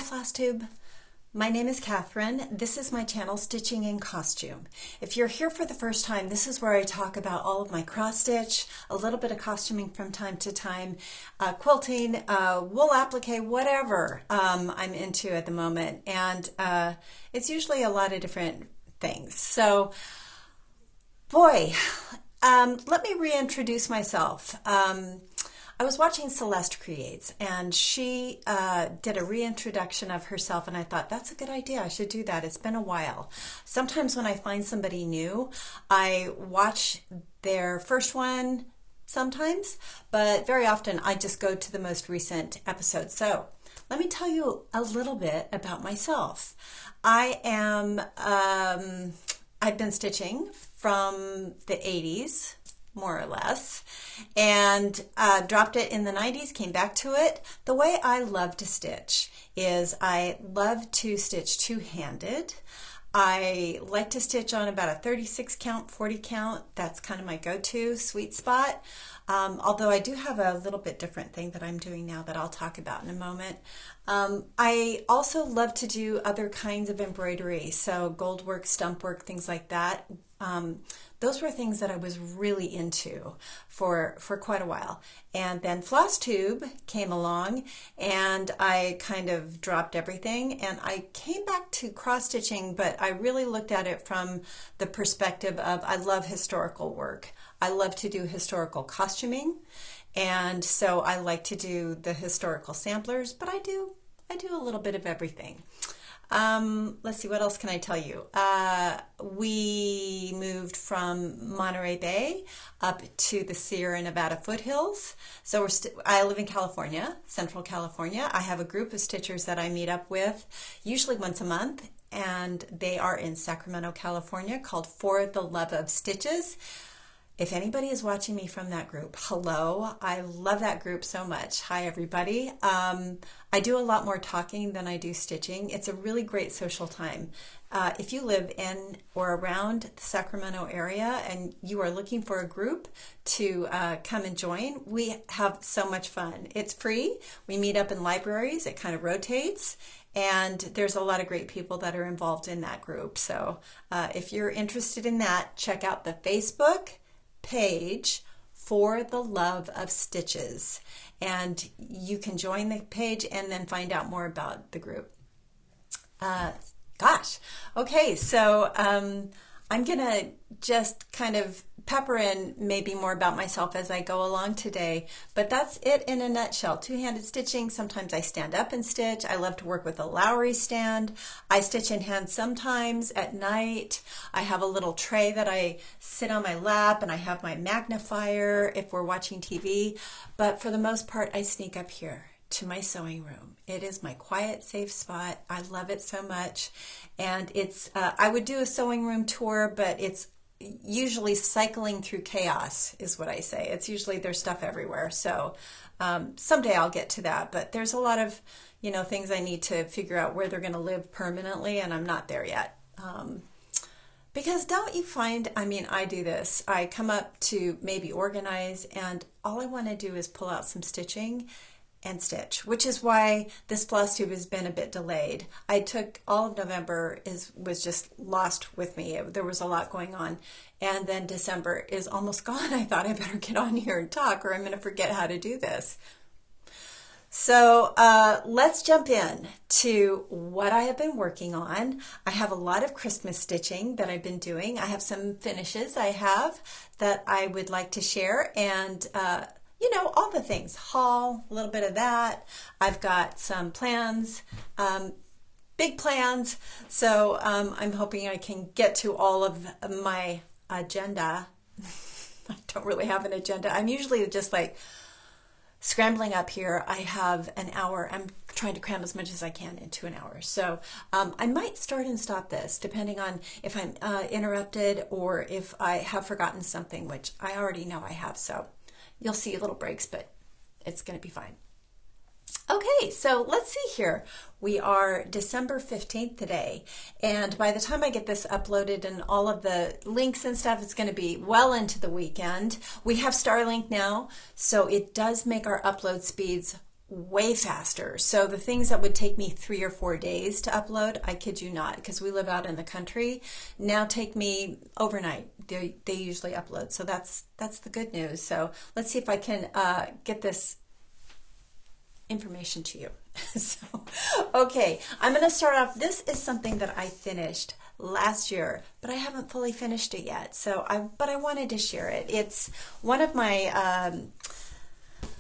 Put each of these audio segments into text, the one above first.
Flosstube. My name is Katherine. This is my channel, Stitching in Costume. If you're here for the first time, this is where I talk about all of my cross stitch, a little bit of costuming from time to time, quilting, wool applique, whatever I'm into at the moment. And it's usually a lot of different things. So, boy, let me reintroduce myself. I was watching Celeste Creates, and she did a reintroduction of herself, and I thought, that's a good idea. I should do that. It's been a while. Sometimes when I find somebody new, I watch their first one sometimes, but very often I just go to the most recent episode. So let me tell you a little bit about myself. I've been stitching from the 80s, more or less, and dropped it in the 90s, came back to it. The way I love to stitch is I love to stitch two-handed. I like to stitch on about a 36 count, 40 count. That's kind of my go-to sweet spot. Although I do have a little bit different thing that I'm doing now that I'll talk about in a moment. I also love to do other kinds of embroidery, so gold work, stump work, things like that. Those were things that I was really into for quite a while. And then Flosstube came along and I kind of dropped everything and I came back to cross stitching, but I really looked at it from the perspective of I love historical work. I love to do historical costuming, and so I like to do the historical samplers, but I do a little bit of everything. Let's see, what else can I tell you? We moved from Monterey Bay up to the Sierra Nevada foothills. So I live in California, Central California. I have a group of stitchers that I meet up with usually once a month, and they are in Sacramento, California, called For the Love of Stitches. If anybody is watching me from that group, hello. I love that group so much. Hi, everybody. I do a lot more talking than I do stitching. It's a really great social time. If you live in or around the Sacramento area and you are looking for a group to come and join, we have so much fun. It's free. We meet up in libraries. It kind of rotates. And there's a lot of great people that are involved in that group. So if you're interested in that, check out the Facebook page For the Love of Stitches, and you can join the page and then find out more about the group. Okay, so I'm gonna just kind of pepper in maybe more about myself as I go along today, but that's it in a nutshell. Two-handed stitching. Sometimes I stand up and stitch. I love to work with a Lowry stand. I stitch in hand sometimes at night. I have a little tray that I sit on my lap, and I have my magnifier if we're watching TV, but for the most part I sneak up here to my sewing room. It is my quiet, safe spot. I love it so much, and it's I would do a sewing room tour, but it's usually cycling through chaos is what I say. It's usually there's stuff everywhere. So someday I'll get to that, but there's a lot of, things I need to figure out where they're going to live permanently, and I'm not there yet. Because don't you find, I do this. I come up to maybe organize, and all I want to do is pull out some stitching and stitch, which is why this Flosstube has been a bit delayed. I took all of November was just lost with me. There was a lot going on, and then December is almost gone. I thought I better get on here and talk, or I'm going to forget how to do this. So let's jump in to what I have been working on. I have a lot of Christmas stitching that I've been doing. I have some finishes I have that I would like to share, and all the things, haul, a little bit of that. I've got some plans, big plans. So I'm hoping I can get to all of my agenda. I don't really have an agenda. I'm usually just like scrambling up here. I have an hour. I'm trying to cram as much as I can into an hour. So I might start and stop this depending on if I'm interrupted or if I have forgotten something, which I already know I have. So you'll see little breaks, but it's going to be fine. Okay, so let's see here. We are December 15th today, and by the time I get this uploaded and all of the links and stuff, it's going to be well into the weekend. We have Starlink now, so it does make our upload speeds way faster. So the things that would take me 3 or 4 days to upload, I kid you not, because we live out in the country, now take me overnight. They usually upload. So that's the good news. So let's see if I can get this information to you. So, okay, I'm going to start off. This is something that I finished last year, but I haven't fully finished it yet. So but I wanted to share it. It's one of my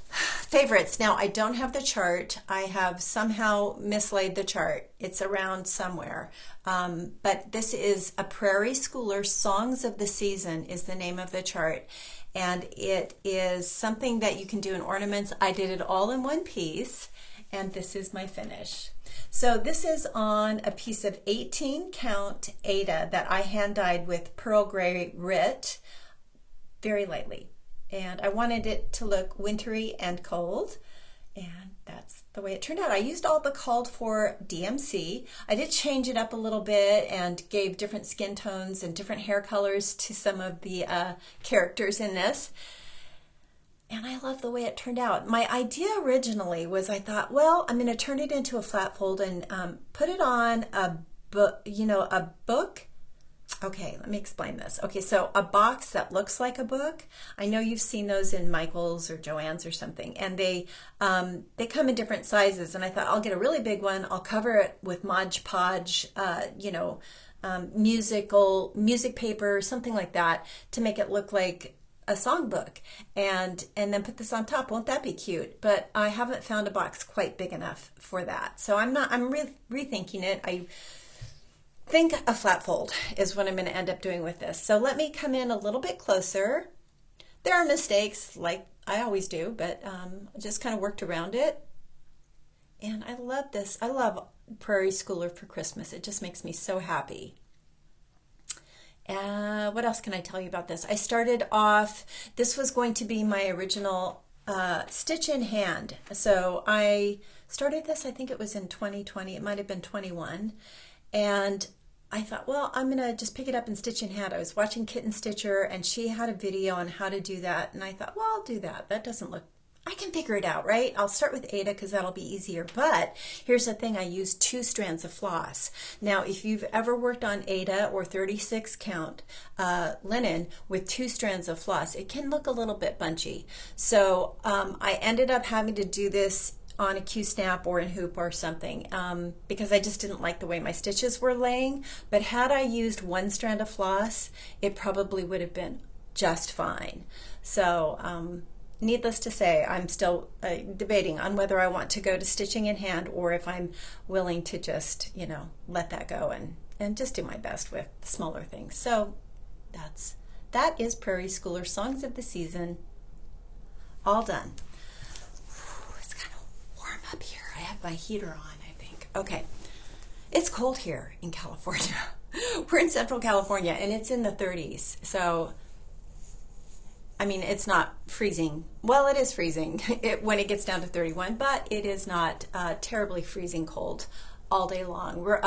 favorites. Now, I don't have the chart. I have somehow mislaid the chart. It's around somewhere. But this is a Prairie Schooler Songs of the Season is the name of the chart. And it is something that you can do in ornaments. I did it all in one piece, and this is my finish. So this is on a piece of 18 count Aida that I hand dyed with Pearl Gray Rit very lightly. And I wanted it to look wintry and cold, and that's the way it turned out. I used all the called for DMC. I did change it up a little bit and gave different skin tones and different hair colors to some of the characters in this. And I love the way it turned out. My idea originally was I thought, well, I'm going to turn it into a flat fold and put it on a book, a book. Okay, let me explain this. Okay, so a box that looks like a book. I know you've seen those in Michael's or Joann's or something, and they come in different sizes. And I thought I'll get a really big one. I'll cover it with Mod Podge, music paper, something like that, to make it look like a songbook, and then put this on top. Won't that be cute? But I haven't found a box quite big enough for that, so I'm rethinking it. I think a flat fold is what I'm going to end up doing with this. So let me come in a little bit closer. There are mistakes, like I always do, but I just kind of worked around it. And I love this. I love Prairie Schooler for Christmas. It just makes me so happy. What else can I tell you about this? I started off, this was going to be my original stitch in hand. So I started this, I think it was in 2020. It might have been 21. And I thought, well, I'm going to just pick it up and stitch in hand. I was watching Kitten Stitcher, and she had a video on how to do that. And I thought, well, I'll do that. That doesn't look, I can figure it out, right? I'll start with Aida because that'll be easier. But here's the thing, I used 2 strands of floss. Now, if you've ever worked on Aida or 36 count linen with 2 strands of floss, it can look a little bit bunchy. So I ended up having to do this on a Q-snap or in hoop or something because I just didn't like the way my stitches were laying. But had I used 1 strand of floss, it probably would have been just fine. So needless to say, I'm still debating on whether I want to go to stitching in hand or if I'm willing to just, let that go and just do my best with the smaller things. So that is Prairie Schooler Songs of the Season, all done. Up here, I have my heater on, I think. Okay, it's cold here in California. We're in Central California, and it's in the 30s. So, I mean, it's not freezing. Well, it is freezing when it gets down to 31, but it is not terribly freezing cold all day long. We're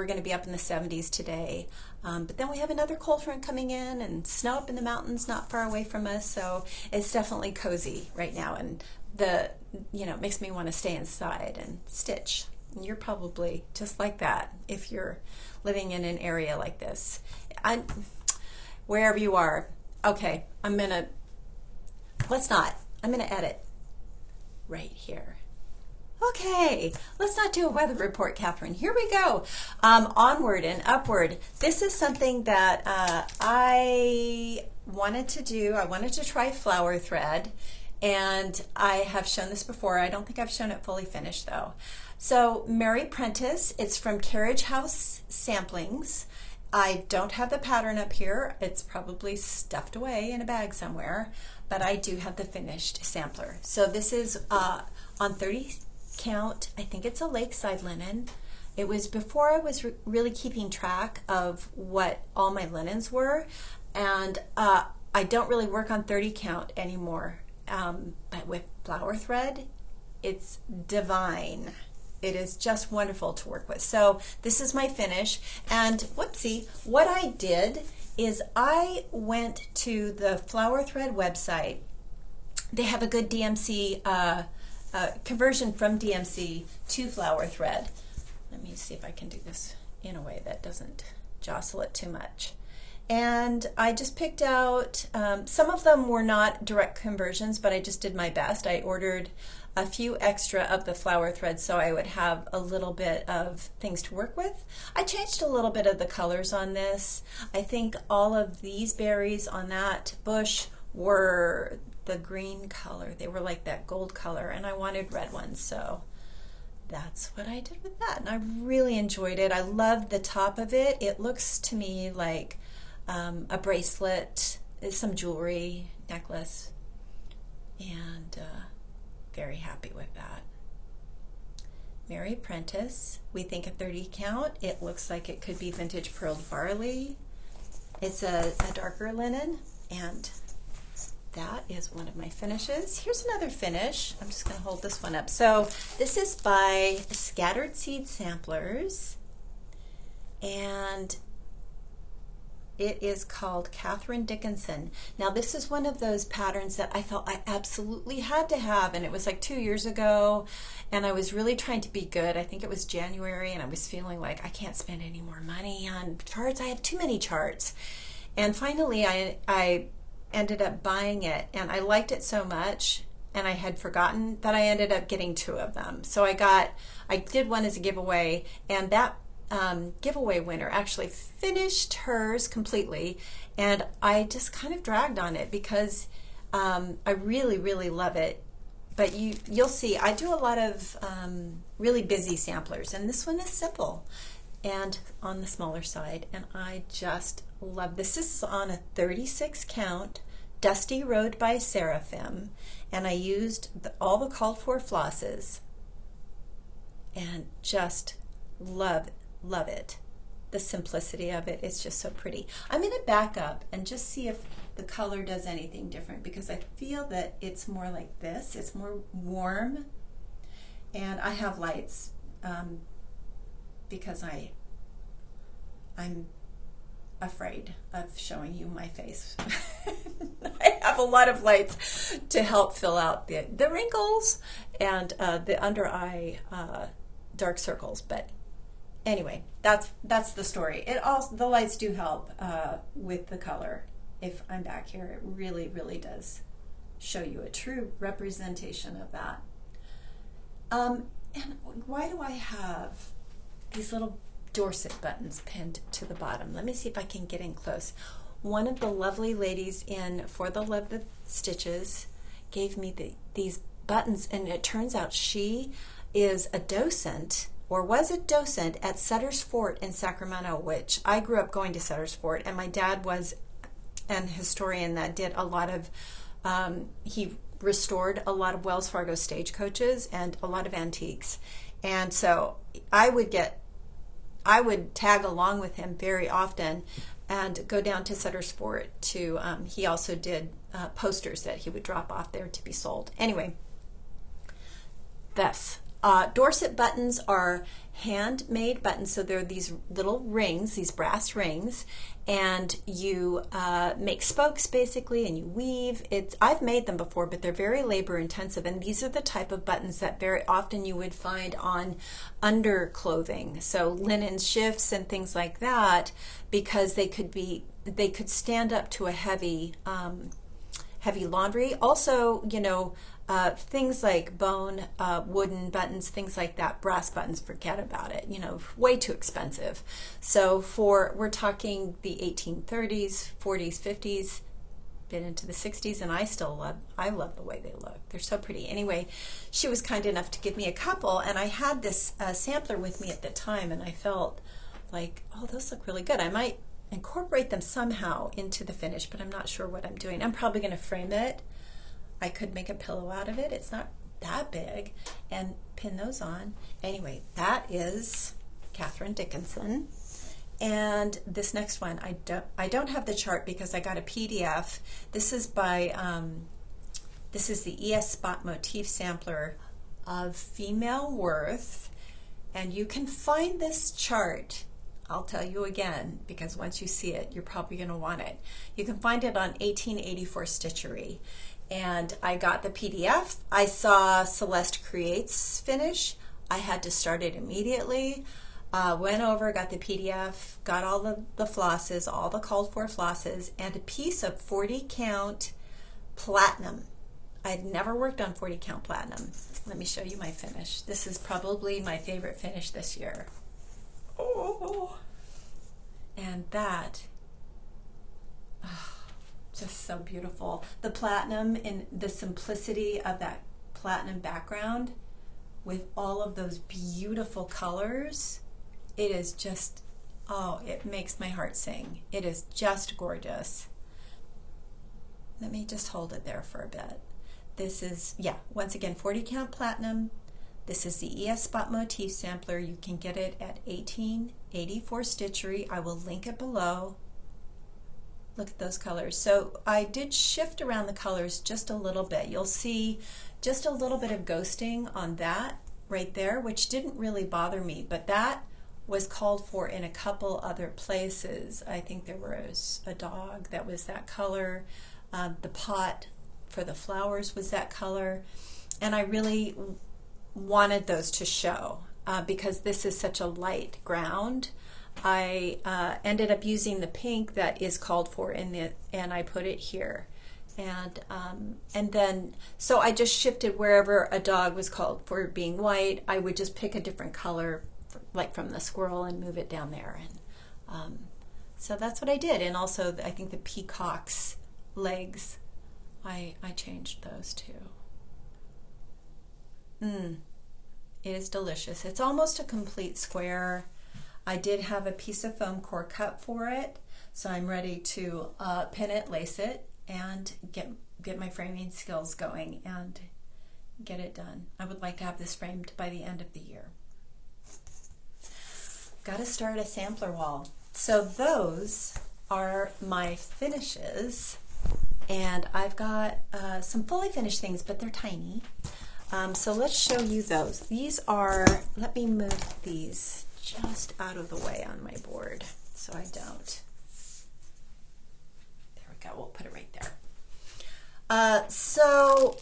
going to be up in the 70s today. But then we have another cold front coming in and snow up in the mountains not far away from us. So it's definitely cozy right now. And it makes me want to stay inside and stitch. And you're probably just like that if you're living in an area like this. Wherever you are. Okay, I'm going to edit right here. Okay, let's not do a weather report, Katherine. Here we go. Onward and upward. This is something that I wanted to do. I wanted to try flower thread. And I have shown this before. I don't think I've shown it fully finished though. So Merritt Apprentice, it's from Carriage House Samplings. I don't have the pattern up here. It's probably stuffed away in a bag somewhere, but I do have the finished sampler. So this is on 30 count. I think it's a lakeside linen. It was before I was really keeping track of what all my linens were. And I don't really work on 30 count anymore. But with flower thread, it's divine. It is just wonderful to work with. So this is my finish. And whoopsie, what I did is I went to the flower thread website. They have a good DMC conversion from DMC to flower thread. Let me see if I can do this in a way that doesn't jostle it too much. And I just picked out, some of them were not direct conversions, but I just did my best. I ordered a few extra of the flower thread so I would have a little bit of things to work with. I changed a little bit of the colors on this. I think all of these berries on that bush were the green color. They were like that gold color, and I wanted red ones, so that's what I did with that. And I really enjoyed it. I love the top of it. It looks to me like a bracelet, some jewelry, necklace, and very happy with that. Mary Apprentice, we think a 30 count. It looks like it could be vintage pearled barley. It's a darker linen, and that is one of my finishes. Here's another finish. I'm just going to hold this one up. So this is by Scattered Seed Samplers, and it is called Katherine Dickinson. Now this is one of those patterns that I felt I absolutely had to have, and it was like 2 years ago, and I was really trying to be good. I think it was January, and I was feeling like I can't spend any more money on charts. I have too many charts. And finally I ended up buying it, and I liked it so much, and I had forgotten that I ended up getting 2 of them. So I did one as a giveaway, and that giveaway winner actually finished hers completely, and I just kind of dragged on it because I really, really love it. But you'll see, I do a lot of really busy samplers, and this one is simple and on the smaller side, and I just love this. This is on a 36 count Dusty Road by Seraphim, and I used all the called for flosses, and just love it. The simplicity of it, it's just so pretty. I'm going to back up and just see if the color does anything different, because I feel that it's more like this. It's more warm, and I have lights because I'm afraid of showing you my face. I have a lot of lights to help fill out the wrinkles and the under eye dark circles, but anyway, that's the story. The lights do help with the color. If I'm back here, it really, really does show you a true representation of that. And why do I have these little Dorset buttons pinned to the bottom? Let me see if I can get in close. One of the lovely ladies in For the Love of Stitches gave me these buttons, and it turns out she is a docent, or was a docent, at Sutter's Fort in Sacramento, which I grew up going to Sutter's Fort, and my dad was an historian that did a lot of, he restored a lot of Wells Fargo stagecoaches and a lot of antiques. And so I would tag along with him very often and go down to Sutter's Fort to, he also did posters that he would drop off there to be sold. Anyway, this. Dorset buttons are handmade buttons, so they're these little rings, these brass rings, and you make spokes basically, and you weave. I've made them before, but they're very labor intensive, and these are the type of buttons that very often you would find on underclothing, so linen shifts and things like that, because they could stand up to a heavy laundry. Also, you know, things like bone, wooden buttons, things like that, brass buttons, forget about it, you know, way too expensive. So we're talking the 1830s, 40s, 50s, been into the 60s, and I love the way they look. They're so pretty. Anyway, she was kind enough to give me a couple, and I had this sampler with me at the time, and I felt like, oh, those look really good. I might incorporate them somehow into the finish, but I'm not sure what I'm doing. I'm probably going to frame it. I could make a pillow out of it. It's not that big, and pin those on. Anyway, that is Katherine Dickinson. And this next one, I don't have the chart because I got a PDF. This is by this is the ES Spot Motif Sampler of Female Worth, and you can find this chart. I'll tell you again, because once you see it, you're probably going to want it. You can find it on 1884 Stitchery. and I got the PDF. I saw Celeste Creates finish. I had to start it immediately. Went over, got the PDF, got all the flosses, all the called for flosses, and a piece of 40 count platinum. I'd never worked on 40 count platinum. Let me show you my finish. This is probably my favorite finish this year. Oh, and that, just so beautiful. The platinum and the simplicity of that platinum background with all of those beautiful colors, it is just, oh, it makes my heart sing. It is just gorgeous. Let me just hold it there for a bit. This is, yeah, once again, 40 count platinum. This is the ES Spot Motif Sampler. You can get it at 1884 Stitchery. I will link it below. Look at those colors. So I did shift around the colors just a little bit. You'll see just a little bit of ghosting on that right there, which didn't really bother me, but that was called for in a couple other places. I think there was a dog that was that color. The pot for the flowers was that color. And I really wanted those to show because this is such a light ground. I ended up using the pink that is called for in it, and I put it here. And then, so I just shifted wherever a dog was called for being white. I would just pick a different color, like from the squirrel, and move it down there. And so that's what I did. And also, I think the peacock's legs, I changed those too. It is delicious. It's almost a complete square. I did have a piece of foam core cut for it, so I'm ready to pin it, lace it, and get my framing skills going and get it done. I would like to have this framed by the end of the year. Got to start a sampler wall. So those are my finishes, and I've got some fully finished things, but they're tiny. So let's show you those. These are, let me move these just out of the way on my board so I don't. There we go, we'll put it right there. So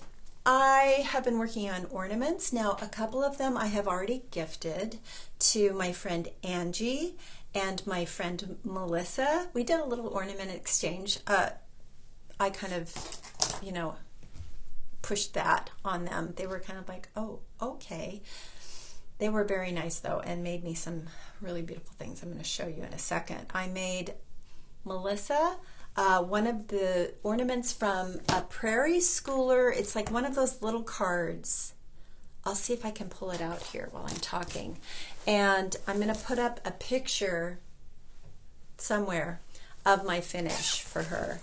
I have been working on ornaments. Now, a couple of them I have already gifted to my friend Angie and my friend Melissa. We did a little ornament exchange. I kind of, you know, pushed that on them. They were kind of like, oh, okay. They were very nice though, and made me some really beautiful things I'm going to show you in a second. I made Melissa one of the ornaments from a Prairie schooler. It's like one of those little cards. I'll see if I can pull it out here while I'm talking. And I'm going to put up a picture somewhere of my finish for her.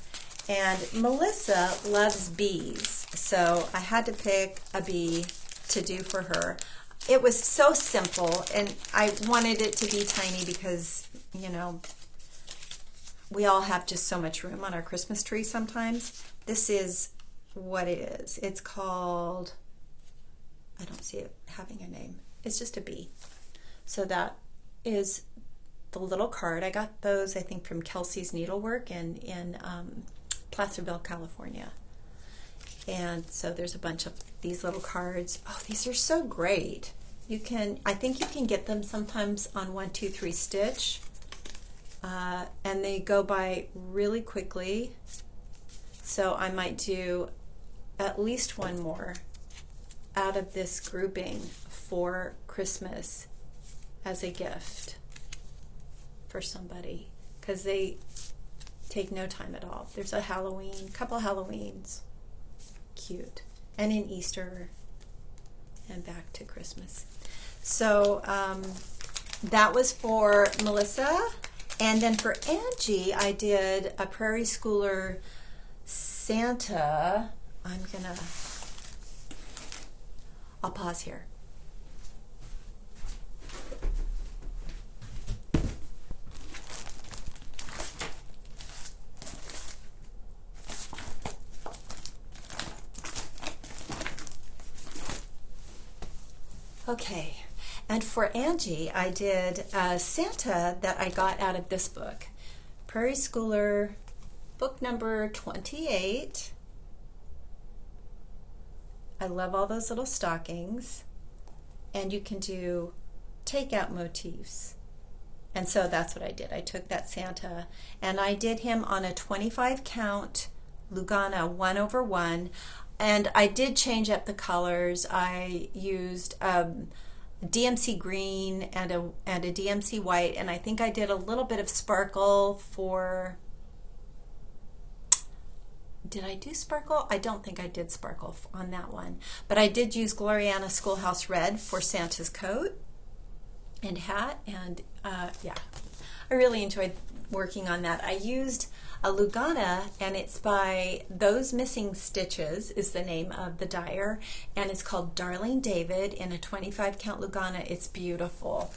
And Melissa loves bees, so I had to pick a bee to do for her. It was so simple, and I wanted it to be tiny because, you know, we all have just so much room on our Christmas tree sometimes. This is what it is. It's called, I don't see it having a name. It's just a bee. So that is the little card. I got those, I think, from Kelsey's Needlework in Placerville, California. And so there's a bunch of these little cards. Oh, these are so great. You can, I think you can get them sometimes on 1-2-3 Stitch. And they go by really quickly. So I might do at least one more out of this grouping for Christmas as a gift for somebody, because they take no time at all. There's a Halloween, couple Halloweens, cute, and in Easter, and back to Christmas. So that was for Melissa. And then for Angie, I did a Prairie schooler Santa. I'll pause here. Okay, and for Angie, I did Santa that I got out of this book, Prairie Schooler, book number 28. I love all those little stockings, and you can do takeout motifs. And so that's what I did. I took that Santa and I did him on a 25 count Lugana 1/1, and I did change up the colors. I used DMC green and a DMC white, and I think I did a little bit of sparkle for, did I do sparkle? I don't think I did sparkle on that one, but I did use Gloriana Schoolhouse Red for Santa's coat and hat, and yeah, I really enjoyed working on that. I used a Lugana, and it's by Those Missing Stitches is the name of the dyer, and it's called Darling David in a 25 count Lugana. It's beautiful.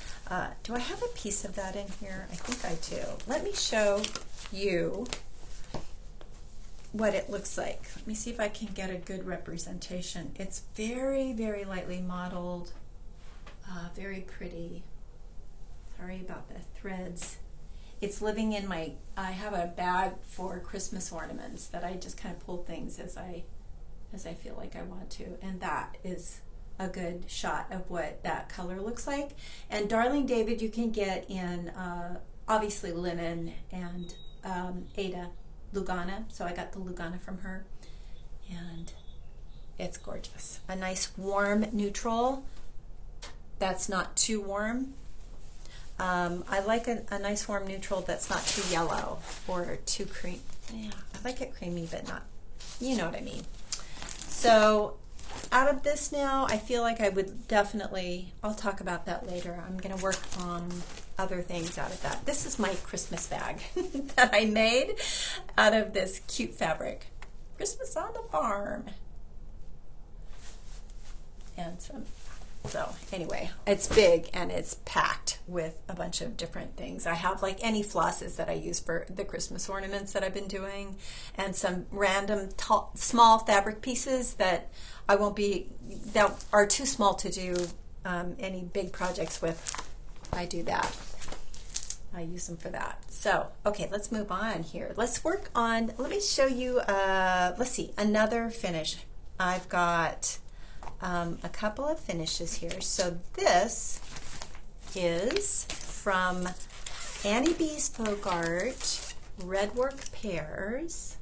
Do I have a piece of that in here? I think I do. Let me show you what it looks like. Let me see if I can get a good representation. It's very, very lightly modeled, very pretty. Sorry about the threads. It's living in my, I have a bag for Christmas ornaments that I just kind of pull things as I feel like I want to, and that is a good shot of what that color looks like. And Darling David you can get in obviously linen and Ada Lugana, so I got the Lugana from her, and it's gorgeous. A nice warm neutral that's not too warm. I like a nice warm neutral that's not too yellow or too cream. Yeah, I like it creamy, but not, you know what I mean. So out of this now, I feel like I would definitely, I'll talk about that later. I'm going to work on other things out of that. This is my Christmas bag that I made out of this cute fabric. Christmas on the farm. And some. So anyway, it's big and it's packed with a bunch of different things. I have like any flosses that I use for the Christmas ornaments that I've been doing, and some random small fabric pieces that I won't be, that are too small to do any big projects with. I do that. I use them for that. So, okay, let's move on here. Let's work on, let me show you, let's see, another finish. I've got a couple of finishes here. So this is from Annie B's Folk Art Red Work Pears.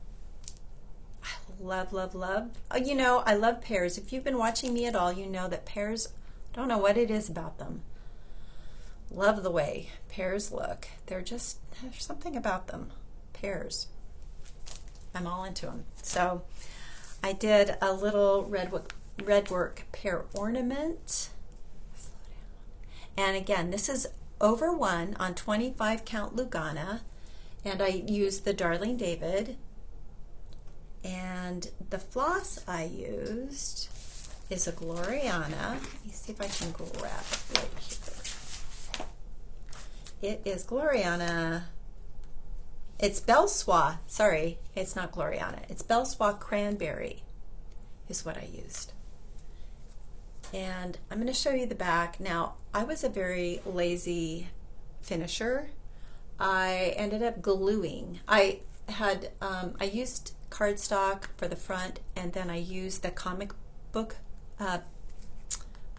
I love, love, love. You know, I love pears. If you've been watching me at all, you know that pears, I don't know what it is about them. Love the way pears look. They're just, there's something about them. Pears. I'm all into them. So I did a little red work pear ornament. And again, this is over 1 on 25 count Lugana, and I used the Darling David, and the floss I used is a Gloriana. Let me see if I can grab it right here. It is Gloriana. It's Belsois. Sorry, it's not Gloriana. It's Belsois Cranberry is what I used. And I'm going to show you the back. Now, I was a very lazy finisher. I ended up gluing. I used cardstock for the front, and then I used the comic book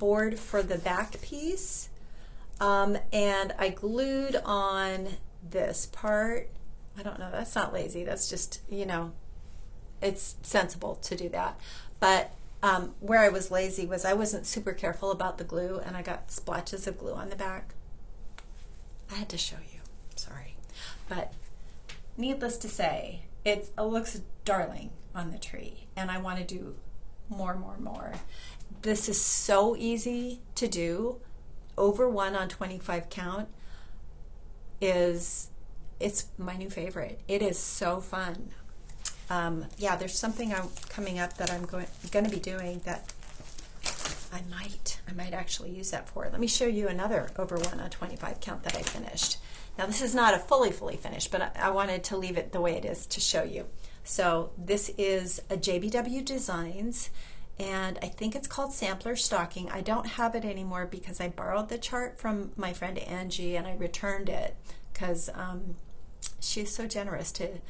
board for the back piece. And I glued on this part. I don't know, that's not lazy. That's just, you know, it's sensible to do that. But where I was lazy was I wasn't super careful about the glue, and I got splotches of glue on the back. I had to show you, sorry. But needless to say, it looks darling on the tree, and I want to do more. This is so easy to do. Over 1 on 25 count it's my new favorite. It is so fun. Yeah, there's something coming up that I'm going to be doing that I might actually use that for. Let me show you another over 1 on 25 count that I finished. Now this is not a fully finished, but I wanted to leave it the way it is to show you. So this is a JBW Designs, and I think it's called Sampler Stocking. I don't have it anymore because I borrowed the chart from my friend Angie, and I returned it because she's so generous to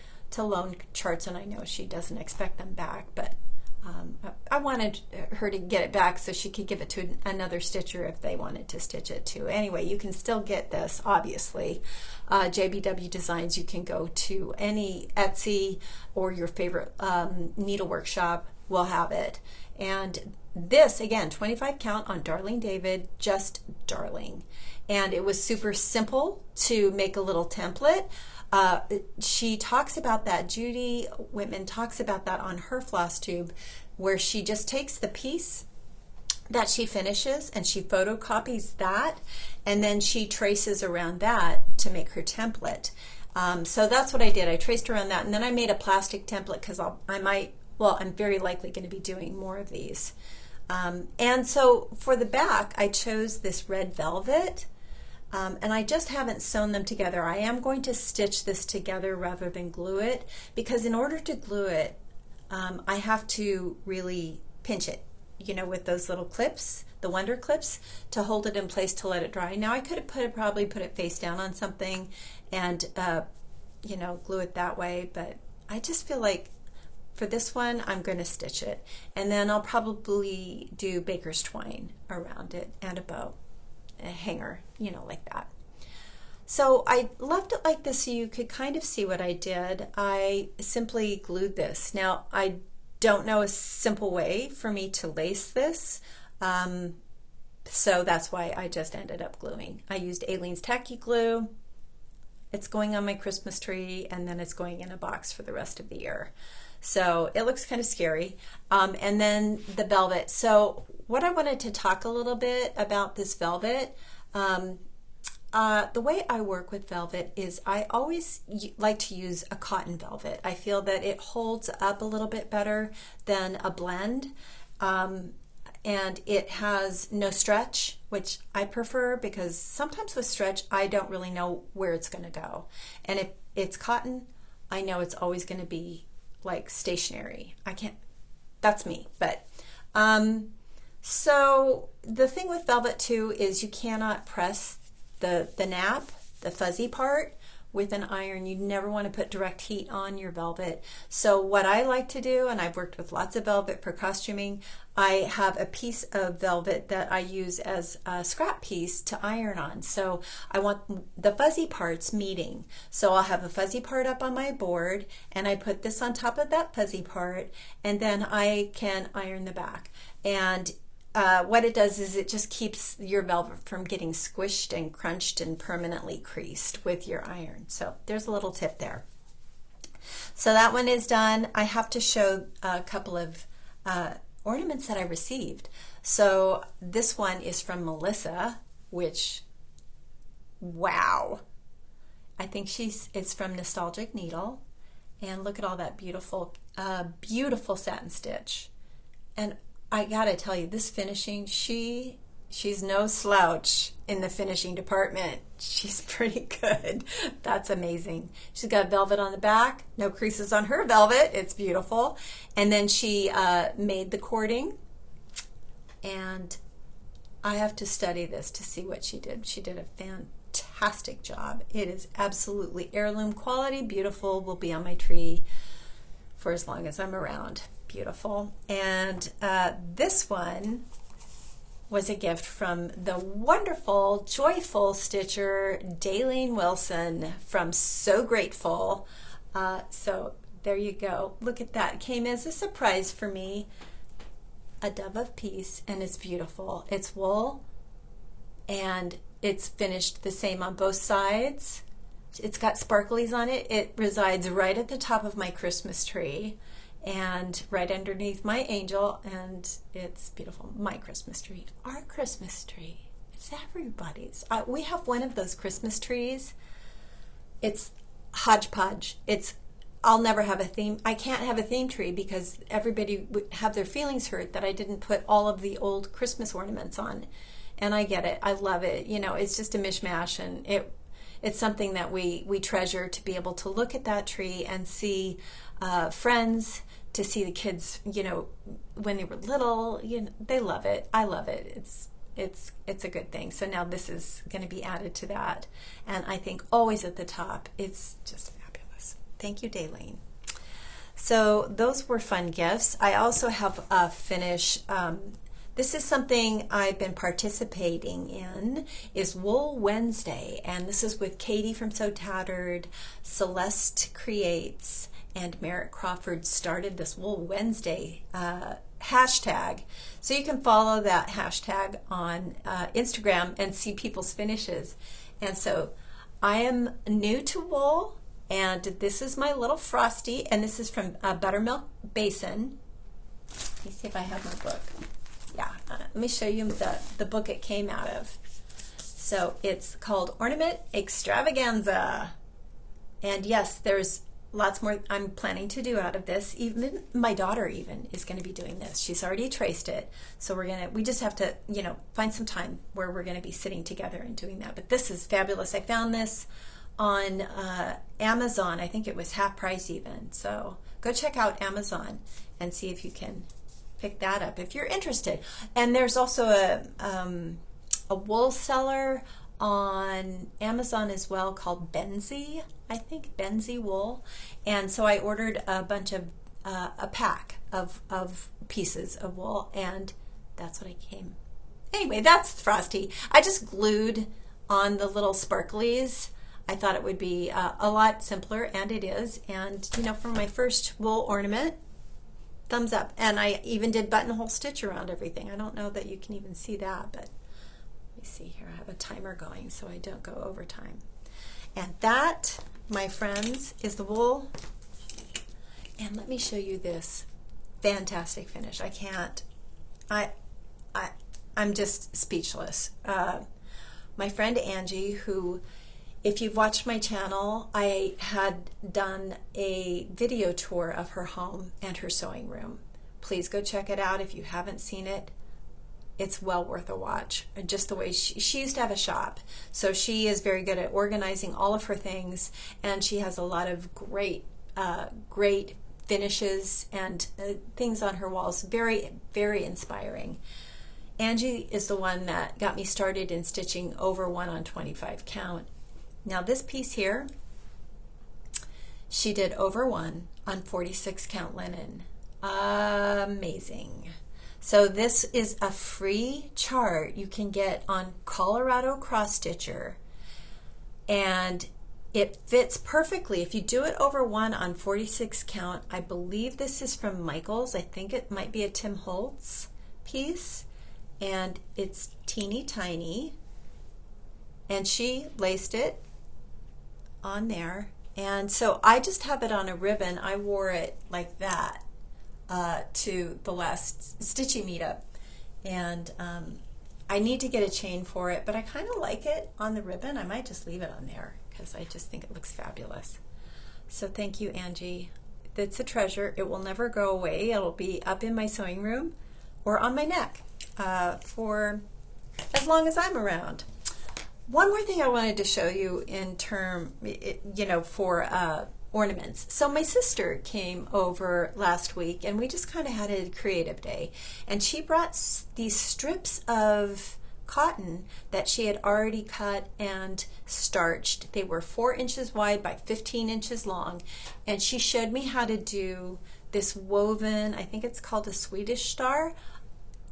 loan charts, and I know she doesn't expect them back, but I wanted her to get it back so she could give it to another stitcher if they wanted to stitch it too. Anyway, you can still get this, obviously. JBW Designs, you can go to any Etsy or your favorite needlework shop will have it. And this, again, 25 count on Darling David, just darling. And it was super simple to make a little template. She talks about that, Judy Whitman talks about that on her Flosstube, where she just takes the piece that she finishes and she photocopies that, and then she traces around that to make her template. So that's what I did. I traced around that, and then I made a plastic template because I'm very likely going to be doing more of these. And so for the back, I chose this red velvet. And I just haven't sewn them together. I am going to stitch this together rather than glue it, because in order to glue it, I have to really pinch it, you know, with those little clips, the Wonder clips, to hold it in place to let it dry. Now I could have probably put it face down on something and, you know, glue it that way, but I just feel like for this one, I'm going to stitch it. And then I'll probably do baker's twine around it and a bow. A hanger, you know, like that. So I left it like this so you could kind of see what I did. I simply glued this. Now, I don't know a simple way for me to lace this, so that's why I just ended up gluing. I used Aleene's Tacky Glue. It's going on my Christmas tree, and then it's going in a box for the rest of the year. So it looks kind of scary. And then the velvet. So what I wanted to talk a little bit about this velvet, the way I work with velvet is I always like to use a cotton velvet. I feel that it holds up a little bit better than a blend. And it has no stretch, which I prefer, because sometimes with stretch, I don't really know where it's going to go. And if it's cotton, I know it's always going to be like stationary. That's me. But so the thing with velvet too is you cannot press the nap, the fuzzy part, with an iron. You never want to put direct heat on your velvet. So what I like to do, and I've worked with lots of velvet for costuming, I have a piece of velvet that I use as a scrap piece to iron on. So I want the fuzzy parts meeting. So I'll have a fuzzy part up on my board, and I put this on top of that fuzzy part, and then I can iron the back. And what it does is it just keeps your velvet from getting squished and crunched and permanently creased with your iron. So there's a little tip there. So that one is done. I have to show a couple of ornaments that I received. So this one is from Melissa, which, wow. I think it's from Nostalgic Needle. And look at all that beautiful, beautiful satin stitch. And I gotta tell you, this finishing, she's no slouch in the finishing department. She's pretty good. That's amazing. She's got velvet on the back, no creases on her velvet. It's beautiful. And then she made the cording, and I have to study this to see what she did. She did a fantastic job. It is absolutely heirloom quality, beautiful, will be on my tree for as long as I'm around. Beautiful. And this one was a gift from the wonderful, joyful stitcher Daleen Wilson from So Grateful. So there you go. Look at that. It came as a surprise for me. A dove of peace, and it's beautiful. It's wool, and it's finished the same on both sides. It's got sparklies on it. It resides right at the top of my Christmas tree and right underneath my angel, and it's beautiful. My Christmas tree, our Christmas tree. It's everybody's. We have one of those Christmas trees. It's hodgepodge. I'll never have a theme. I can't have a theme tree because everybody would have their feelings hurt that I didn't put all of the old Christmas ornaments on. And I get it. I love it. You know, it's just a mishmash, and it's something that we treasure, to be able to look at that tree and see friends, to see the kids, you know, when they were little. You know, they love it. I love it. It's a good thing. So now this is going to be added to that, and I think always at the top. It's just fabulous. Thank you, Daleen. So those were fun gifts. I also have a finish. This is something I've been participating in, is Wool Wednesday, and this is with Katie from Sew Tattered, Celeste Creates, and Merritt Crawford started this Wool Wednesday hashtag. So you can follow that hashtag on Instagram and see people's finishes. And so I am new to wool, and this is my little Frosty, and this is from Buttermilk Basin. Let me see if I have my book. Yeah, let me show you the book it came out of. So it's called Ornament Extravaganza. And yes, there's lots more I'm planning to do out of this. Even my daughter even is going to be doing this. She's already traced it. So we just have to, find some time where we're going to be sitting together and doing that. But this is fabulous. I found this on Amazon. I think it was half price even. So go check out Amazon and see if you can pick that up if you're interested. And there's also a wool seller on Amazon as well called Benzie, I think, Benzie Wool. And so I ordered a bunch of a pack of pieces of wool, and that's what I came. Anyway, that's Frosty. I just glued on the little sparklies. I thought it would be a lot simpler, and it is. And for my first wool ornament, thumbs up. And I even did buttonhole stitch around everything. I don't know that you can even see that, but let me see here. I have a timer going so I don't go over time. And that, my friends, is the wool. And let me show you this fantastic finish. I'm just speechless. My friend Angie, who, if you've watched my channel, I had done a video tour of her home and her sewing room. Please go check it out if you haven't seen it. It's well worth a watch. And just the way she used to have a shop, so she is very good at organizing all of her things, and she has a lot of great finishes and things on her walls. Very, very inspiring. Angie is the one that got me started in stitching over 1 on 25 count. Now this piece here, she did over 1 on 46 count linen. Amazing. So this is a free chart you can get on Colorado Cross Stitcher, and it fits perfectly. If you do it over 1 on 46 count, I believe this is from Michaels. I think it might be a Tim Holtz piece, and it's teeny tiny, and she laced it on there. And so I just have it on a ribbon. I wore it like that to the last Stitchy meetup, and I need to get a chain for it, but I kind of like it on the ribbon. I might just leave it on there because I just think it looks fabulous. So thank you, Angie. It's a treasure. It will never go away. It'll be up in my sewing room or on my neck for as long as I'm around. One more thing I wanted to show you in for ornaments. So my sister came over last week, and we just kind of had a creative day, and she brought these strips of cotton that she had already cut and starched. They were 4 inches wide by 15 inches long, and she showed me how to do this woven, I think it's called a Swedish Star.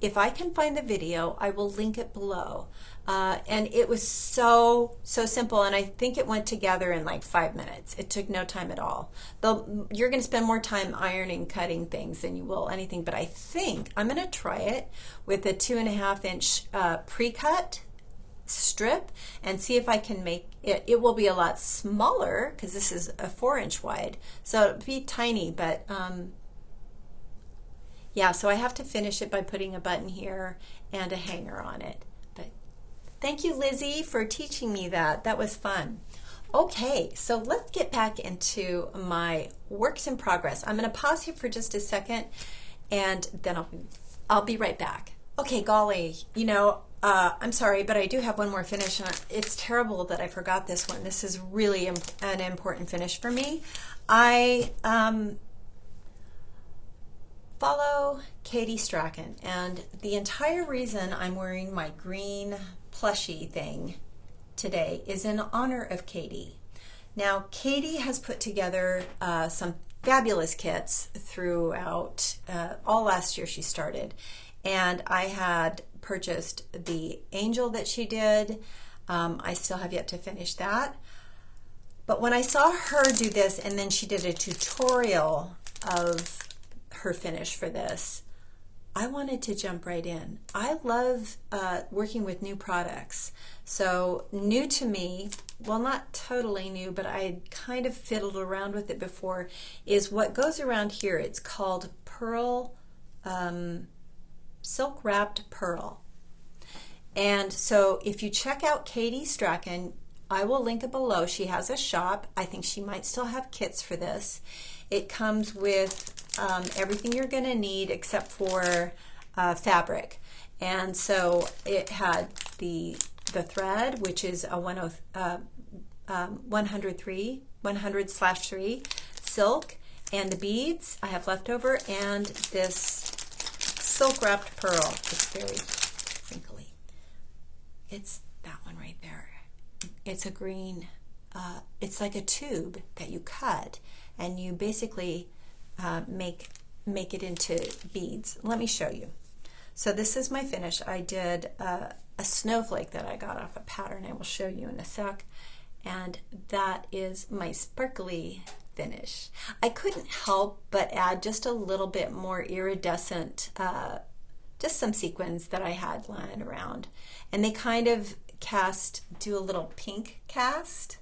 If I can find the video, I will link it below. And it was so simple, and I think it went together in like 5 minutes. It took no time at all. Though you're going to spend more time ironing, cutting things than you will anything, but I think I'm going to try it with a 2.5 inch pre-cut strip and see if I can make it. It will be a lot smaller because this is a 4 inch wide, so it'll be tiny, but yeah, so I have to finish it by putting a button here and a hanger on it. But thank you, Lizzie, for teaching me that. That was fun. Okay, so let's get back into my works in progress. I'm going to pause here for just a second, and then I'll be right back. Okay, golly, I'm sorry, but I do have one more finish. It's terrible that I forgot this one. This is really an important finish for me. I follow Katie Strachan, and the entire reason I'm wearing my green plushie thing today is in honor of Katie. Now, Katie has put together some fabulous kits throughout all last year she started. And I had purchased the angel that she did. I still have yet to finish that. But when I saw her do this, and then she did a tutorial of her finish for this, I wanted to jump right in. I love working with new products. So new to me, well, not totally new, but I kind of fiddled around with it before, is what goes around here. It's called pearl, silk wrapped pearl. And so if you check out Katie Strachan, I will link it below. She has a shop. I think she might still have kits for this. It comes with everything you're going to need except for fabric. And so it had the thread, which is a 100/3 silk, and the beads I have left over, and this silk wrapped pearl. It's very crinkly. It's that one right there. It's a green, it's like a tube that you cut, and you basically make it into beads. Let me show you. So this is my finish. I did a snowflake that I got off a pattern. I will show you in a sec. And that is my sparkly finish. I couldn't help but add just a little bit more iridescent, just some sequins that I had lying around. And they kind of do a little pink cast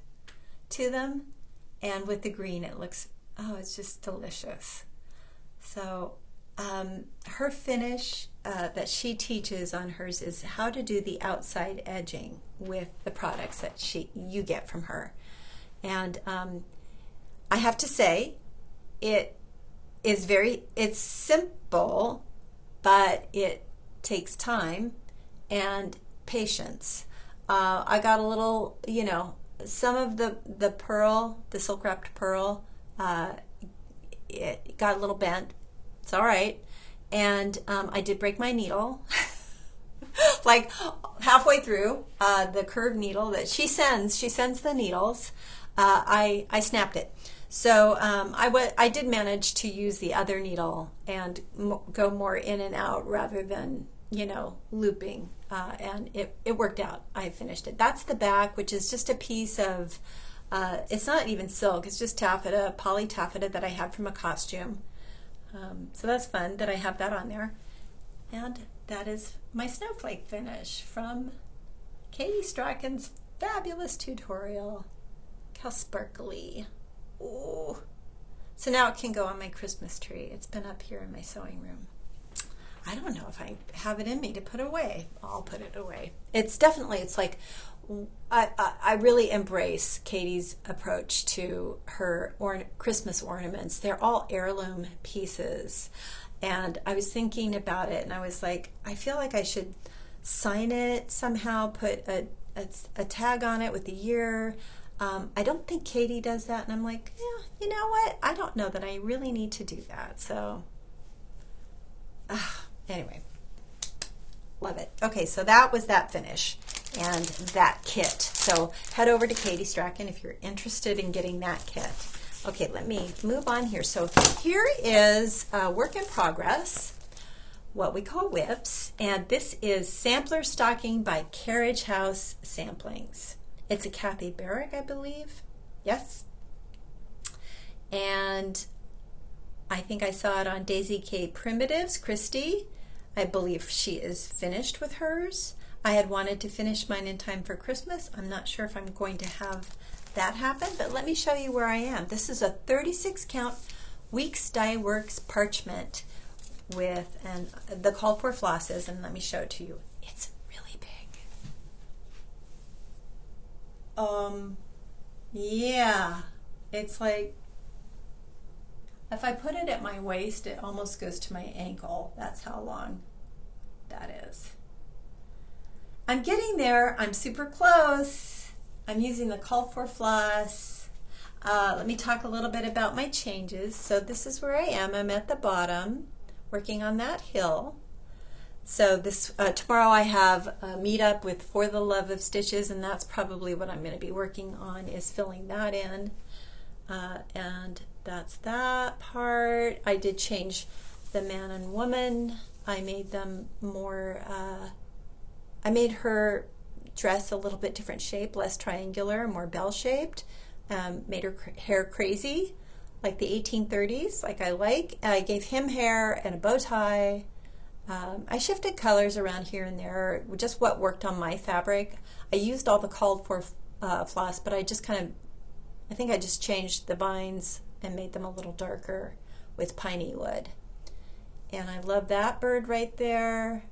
to them. And with the green, it looks, oh, it's just delicious. So her finish that she teaches on hers is how to do the outside edging with the products that you get from her. And I have to say, it's simple, but it takes time and patience. I got a little, some of the pearl, the silk wrapped pearl, it got a little bent. It's all right. And I did break my needle, like halfway through the curved needle that she sends the needles. I snapped it. So I did manage to use the other needle and go more in and out rather than, looping. And it worked out. I finished it. That's the back, which is just a piece of, it's not even silk, it's just taffeta, poly taffeta that I had from a costume. So that's fun that I have that on there. And that is my snowflake finish from Katie Strachan's fabulous tutorial. Look how sparkly. Ooh. So now it can go on my Christmas tree. It's been up here in my sewing room. I don't know if I have it in me to put away. I'll put it away. It's like, I really embrace Katie's approach to her Christmas ornaments. They're all heirloom pieces. And I was thinking about it, and I was like, I feel like I should sign it somehow, put a tag on it with the year. I don't think Katie does that. And I'm like, yeah, you know what? I don't know that I really need to do that. So, anyway, love it. Okay, so that was that finish and that kit. So head over to Katie Strachan if you're interested in getting that kit. Okay, let me move on here. So here is a work in progress, what we call whips, and this is Sampler Stocking by Carriage House Samplings. It's a Kathy Barrick, I believe. Yes. And I think I saw it on Daisy K Primitives, Christy. I believe she is finished with hers. I had wanted to finish mine in time for Christmas. I'm not sure if I'm going to have that happen, but let me show you where I am. This is a 36 count Weeks Dye Works parchment with the called for flosses, and let me show it to you. It's really big. Yeah, it's like, if I put it at my waist, it almost goes to my ankle. That's how long that is. I'm getting there. I'm super close. I'm using the call for floss. Let me talk a little bit about my changes. So this is where I am. I'm at the bottom, working on that hill. So this tomorrow I have a meetup with For the Love of Stitches, and that's probably what I'm going to be working on, is filling that in. And that's that part. I did change the man and woman. I made them more, I made her dress a little bit different shape, less triangular, more bell-shaped. Made her hair crazy, like the 1830s, like I like. I gave him hair and a bow tie. I shifted colors around here and there, just what worked on my fabric. I used all the called for floss, but I just kind of, I think I just changed the vines and made them a little darker with piney wood. And I love that bird right there.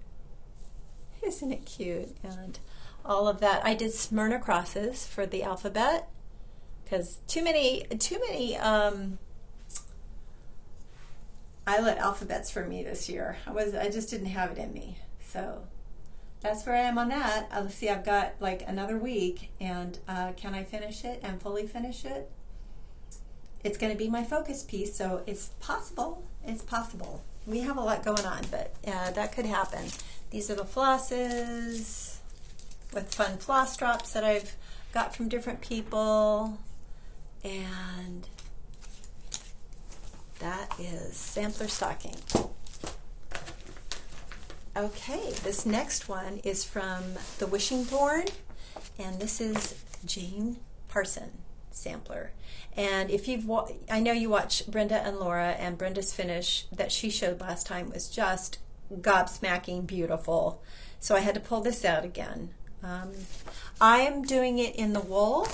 Isn't it cute? And all of that. I did Smyrna crosses for the alphabet because too many eyelet alphabets for me this year. I just didn't have it in me. So that's where I am on that. Let's see, I've got like another week, and can I finish it and fully finish it? It's going to be my focus piece, so it's possible. It's possible. We have a lot going on, but that could happen. These are the flosses with fun floss drops that I've got from different people, and that is sampler stocking. Okay, this next one is from the Wishing Thorn, and this is Jane Parsons sampler. And if you've I know you watch Brenda and Laura, and Brenda's finish that she showed last time was just gobsmacking beautiful. So I had to pull this out again. I am doing it in the wool.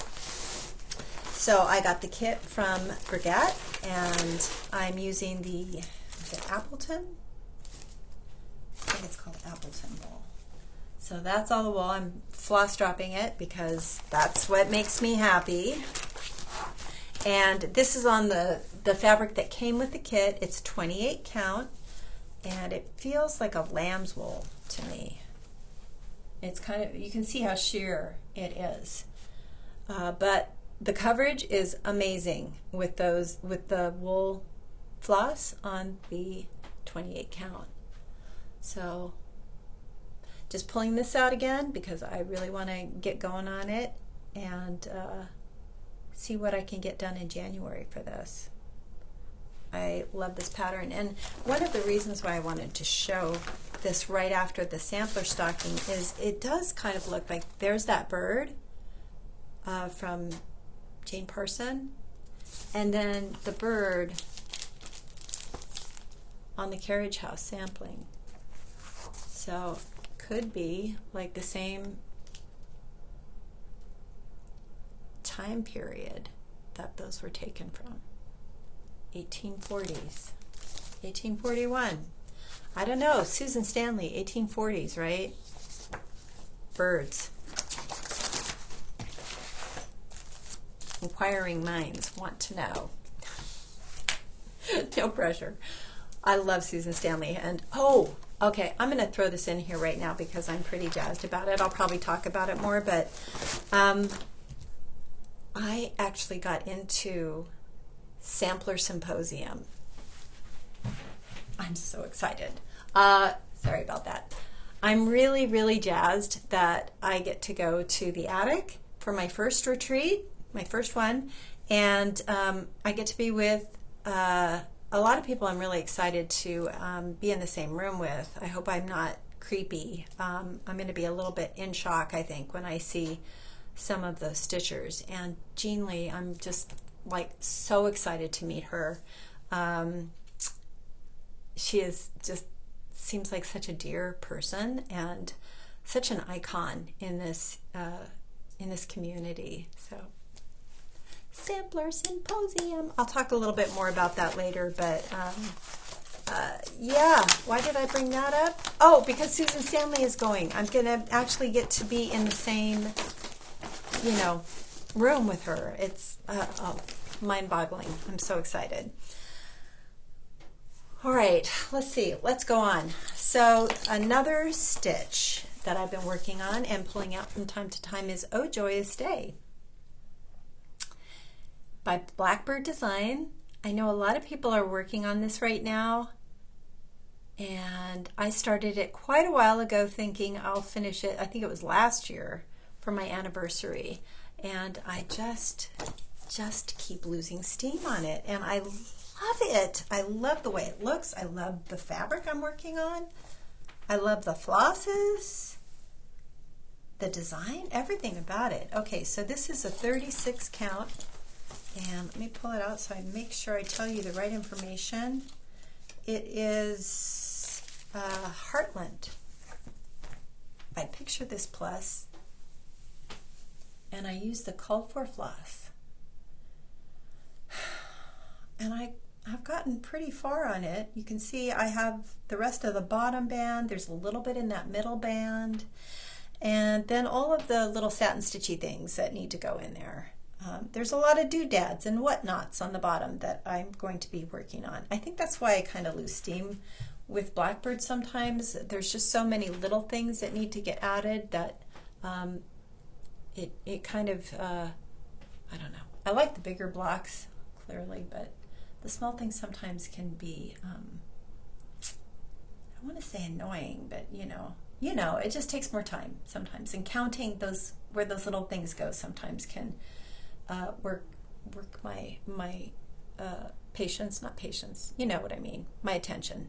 So I got the kit from Brigette, and I'm using the, is it Appleton? I think it's called Appleton wool. So that's all the wool. I'm floss dropping it because that's what makes me happy. And this is on the fabric that came with the kit. It's 28 count, and it feels like a lamb's wool to me. It's kind of, you can see how sheer it is. But the coverage is amazing with the wool floss on the 28 count. So just pulling this out again because I really want to get going on it and see what I can get done in January for this. I love this pattern, and one of the reasons why I wanted to show this right after the sampler stocking is it does kind of look like there's that bird from Jane Parsons, and then the bird on the carriage house sampling. So could be like the same time period that those were taken from. 1840s, 1841. I don't know, Susan Stanley, 1840s, right? Birds. Inquiring minds want to know. No pressure. I love Susan Stanley. And oh, okay, I'm going to throw this in here right now because I'm pretty jazzed about it. I'll probably talk about it more, but I actually got into Sampler Symposium. I'm so excited. Sorry about that. I'm really, really jazzed that I get to go to the attic for my first retreat, my first one, and I get to be with a lot of people I'm really excited to be in the same room with. I hope I'm not creepy. I'm going to be a little bit in shock, I think, when I see some of the stitchers. And Jean Lee, I'm just like so excited to meet her. She is just seems like such a dear person and such an icon in this community. So Sampler Symposium. I'll talk a little bit more about that later, but yeah, why did I bring that up? Oh, because Susan Stanley is going. I'm gonna actually get to be in the same, you know, room with her. It's mind-boggling. I'm so excited. All right, let's see. Let's go on. So another stitch that I've been working on and pulling out from time to time is Oh Joyous Day by Blackbird Design. I know a lot of people are working on this right now, and I started it quite a while ago thinking I'll finish it. I think it was last year for my anniversary, and I just just keep losing steam on it, and I love it. I love the way it looks. I love the fabric I'm working on. I love the flosses, the design, everything about it. Okay, so this is a 36 count, and let me pull it out so I make sure I tell you the right information. It is Heartland by Picture This Plus, and I use the called for floss, and I've gotten pretty far on it. You can see I have the rest of the bottom band. There's a little bit in that middle band, and then all of the little satin stitchy things that need to go in there. There's a lot of doodads and whatnots on the bottom that I'm going to be working on. I think that's why I kind of lose steam with Blackbird sometimes. There's just so many little things that need to get added that it kind of, I don't know. I like the bigger blocks, clearly, but the small things sometimes can be, I don't want to say annoying, but you know, it just takes more time sometimes. And counting those, where those little things go sometimes can work my patience, not patience, you know what I mean, my attention.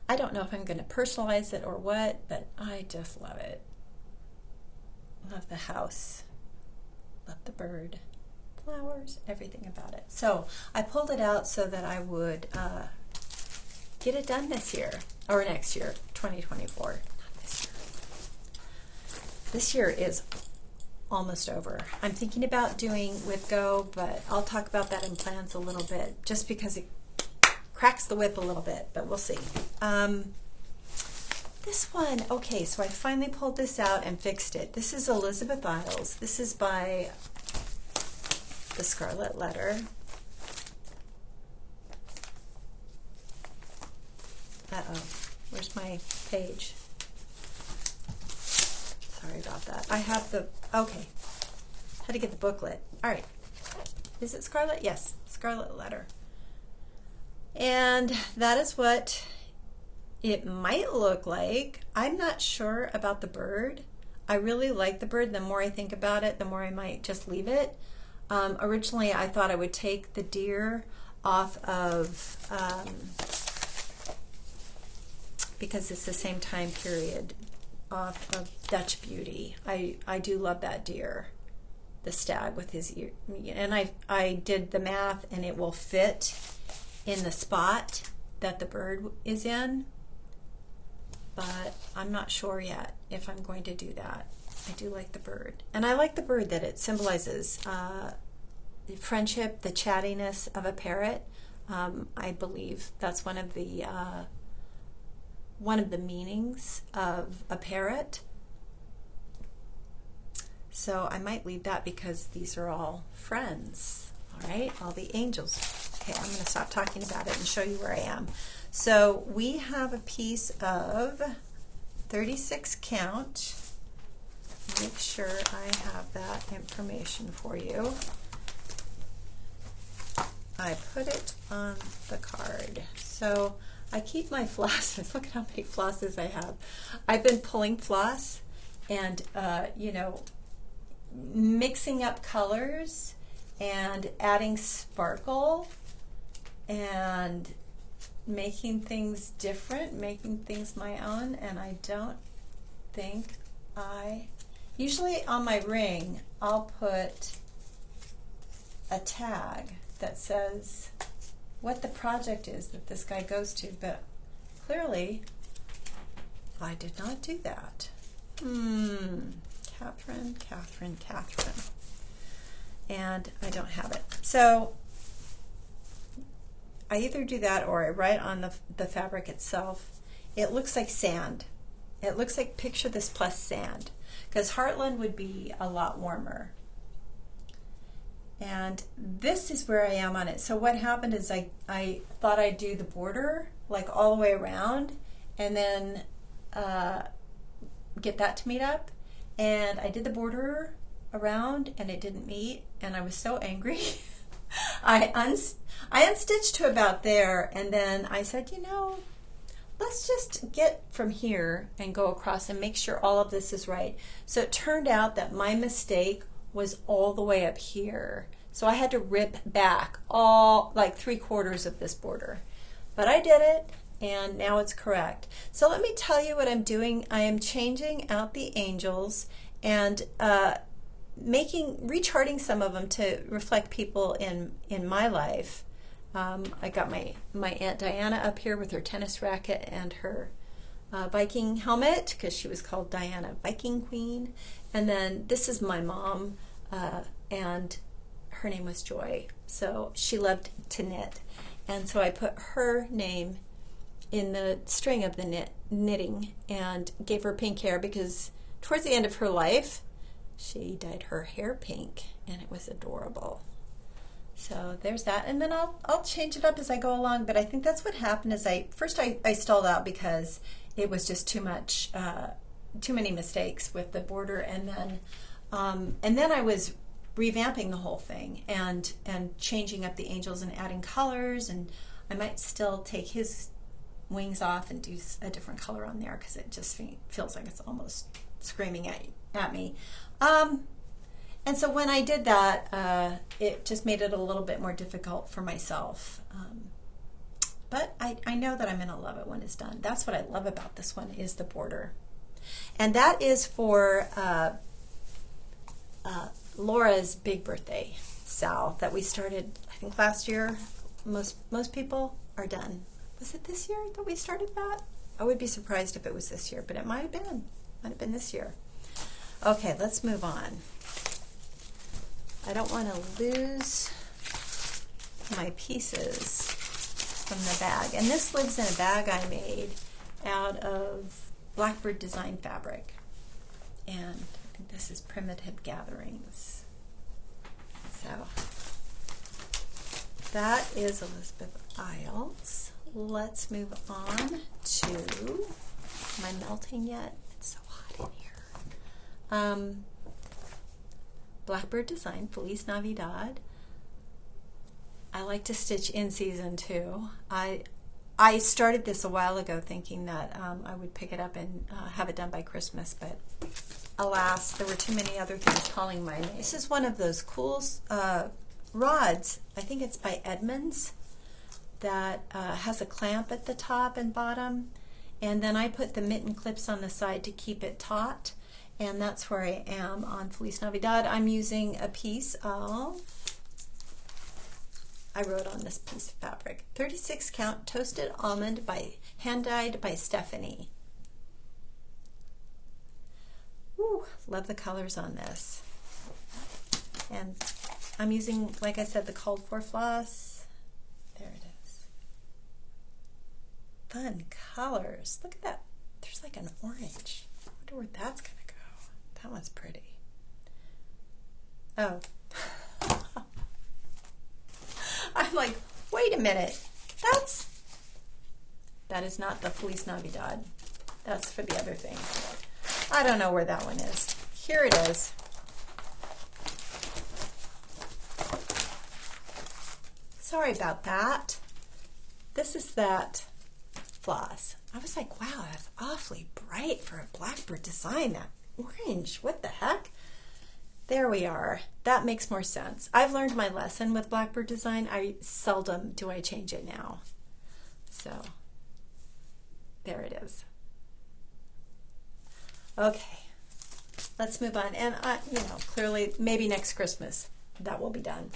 I don't know if I'm going to personalize it or what, but I just love it. Love the house, love the bird, flowers, everything about it. So I pulled it out so that I would get it done this year, or next year, 2024, not this year. This year is almost over. I'm thinking about doing with Go, but I'll talk about that in plans a little bit, just because it cracks the whip a little bit, but we'll see. This one, okay, so I finally pulled this out and fixed it. This is Elizabeth Isles. This is by the Scarlet Letter. Uh-oh, where's my page? Sorry about that. I have the, okay, had to get the booklet. All right, is it Scarlet? Yes, Scarlet Letter. And that is what it might look like. I'm not sure about the bird. I really like the bird. The more I think about it, the more I might just leave it. Originally, I thought I would take the deer off of, because it's the same time period, off of Dutch Beauty. I do love that deer, the stag with his ear. And I did the math, and it will fit in the spot that the bird is in. But I'm not sure yet if I'm going to do that. I do like the bird. And I like the bird that it symbolizes the friendship, the chattiness of a parrot. I believe that's one of the meanings of a parrot. So I might leave that because these are all friends. All right, all the angels. Okay, I'm going to stop talking about it and show you where I am. So we have a piece of 36 count. Make sure I have that information for you. I put it on the card. So I keep my flosses. Look at how many flosses I have. I've been pulling floss and, you know, mixing up colors and adding sparkle and making things different, making things my own. And I don't think usually on my ring I'll put a tag that says what the project is that this guy goes to, but clearly I did not do that. Katherine, and I don't have it. So I either do that or I write on the fabric itself. It looks like sand. It looks like Picture This Plus sand, because Heartland would be a lot warmer. And this is where I am on it. So what happened is I thought I'd do the border like all the way around and then get that to meet up. And I did the border around and it didn't meet, and I was so angry. I unstitched to about there, and then I said, you know, let's just get from here and go across and make sure all of this is right. So it turned out that my mistake was all the way up here. So I had to rip back all, like 3/4 of this border. But I did it, and now it's correct. So let me tell you what I'm doing. I am changing out the angels and recharting some of them to reflect people in my life. I got my Aunt Diana up here with her tennis racket and her Viking helmet, because she was called Diana Viking Queen. And then this is my mom, and her name was Joy. So she loved to knit. And so I put her name in the string of the knitting and gave her pink hair, because towards the end of her life, she dyed her hair pink, and it was adorable. So there's that, and then I'll change it up as I go along. But I think that's what happened. Is I stalled out because it was just too much, too many mistakes with the border, and then I was revamping the whole thing and changing up the angels and adding colors, and I might still take his wings off and do a different color on there, because it just feels like it's almost screaming at me. And so when I did that, it just made it a little bit more difficult for myself. But I know that I'm going to love it when it's done. That's what I love about this one, is the border. And that is for Laura's big birthday sal that we started, I think, last year. Most people are done. Was it this year that we started that? I would be surprised if it was this year, but it might have been. Might have been this year. Okay, let's move on. I don't want to lose my pieces from the bag. And this lives in a bag I made out of Blackbird design fabric. And I think this is Primitive Gatherings. So that is Elizabeth Isles. Let's move on to, am I melting yet? It's so hot in here. Blackbird design, Feliz Navidad. I like to stitch in season too. I started this a while ago thinking that I would pick it up and have it done by Christmas, but alas, there were too many other things calling my name. This is one of those cool rods. I think it's by Edmonds, that has a clamp at the top and bottom, and then I put the mitten clips on the side to keep it taut, and that's where I am on Feliz Navidad. I'm using a piece of, I wrote on this piece of fabric, 36 count toasted almond by hand dyed by Stephanie. Ooh, love the colors on this. And I'm using, like I said, the called for floss. There it is. Fun colors. Look at that. There's like an orange. I wonder where that's going to go. That one's pretty. Oh. I'm like, wait a minute. That is not the Feliz Navidad. That's for the other thing. I don't know where that one is. Here it is. Sorry about that. This is that floss. I was like, wow, that's awfully bright for a Blackbird design. That orange, what the heck? There we are. That makes more sense. I've learned my lesson with Blackbird design. I seldom do I change it now. So there it is. Okay, let's move on. And clearly, maybe next Christmas that will be done.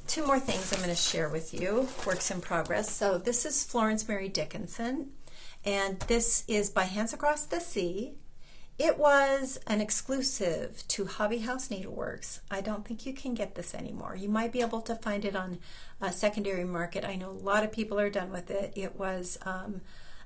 Two more things I'm going to share with you, works in progress. So this is Florence Mary Dickinson, and this is by Hands Across the Sea. It was an exclusive to Hobby House Needleworks. I don't think you can get this anymore. You might be able to find it on a secondary market. I know a lot of people are done with it. It was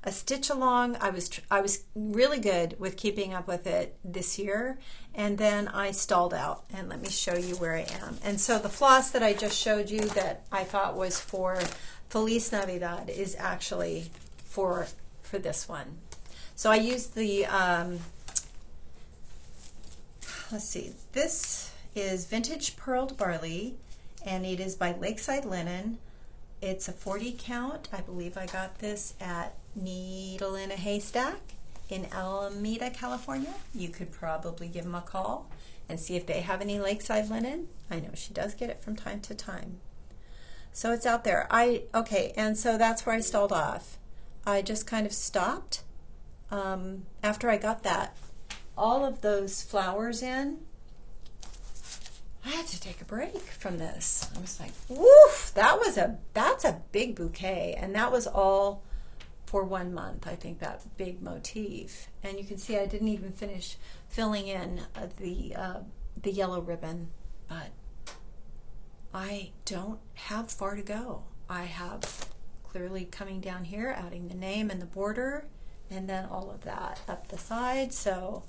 a stitch along. I was really good with keeping up with it this year, and then I stalled out. And let me show you where I am. And so the floss that I just showed you that I thought was for Feliz Navidad is actually for this one. So I used the let's see, this is Vintage Pearled Barley, and it is by Lakeside Linen. It's a 40 count. I believe I got this at Needle in a Haystack, in Alameda, California, you could probably give them a call and see if they have any lakeside linen. I know she does get it from time to time. So it's out there. Okay, and so that's where I stalled off. I just kind of stopped after I got all of those flowers in. I had to take a break from this. I was like, woof, that's a big bouquet, and that was all for 1 month, I think, that big motif. And you can see I didn't even finish filling in the yellow ribbon, but I don't have far to go. I have clearly coming down here, adding the name and the border, and then all of that up the side. So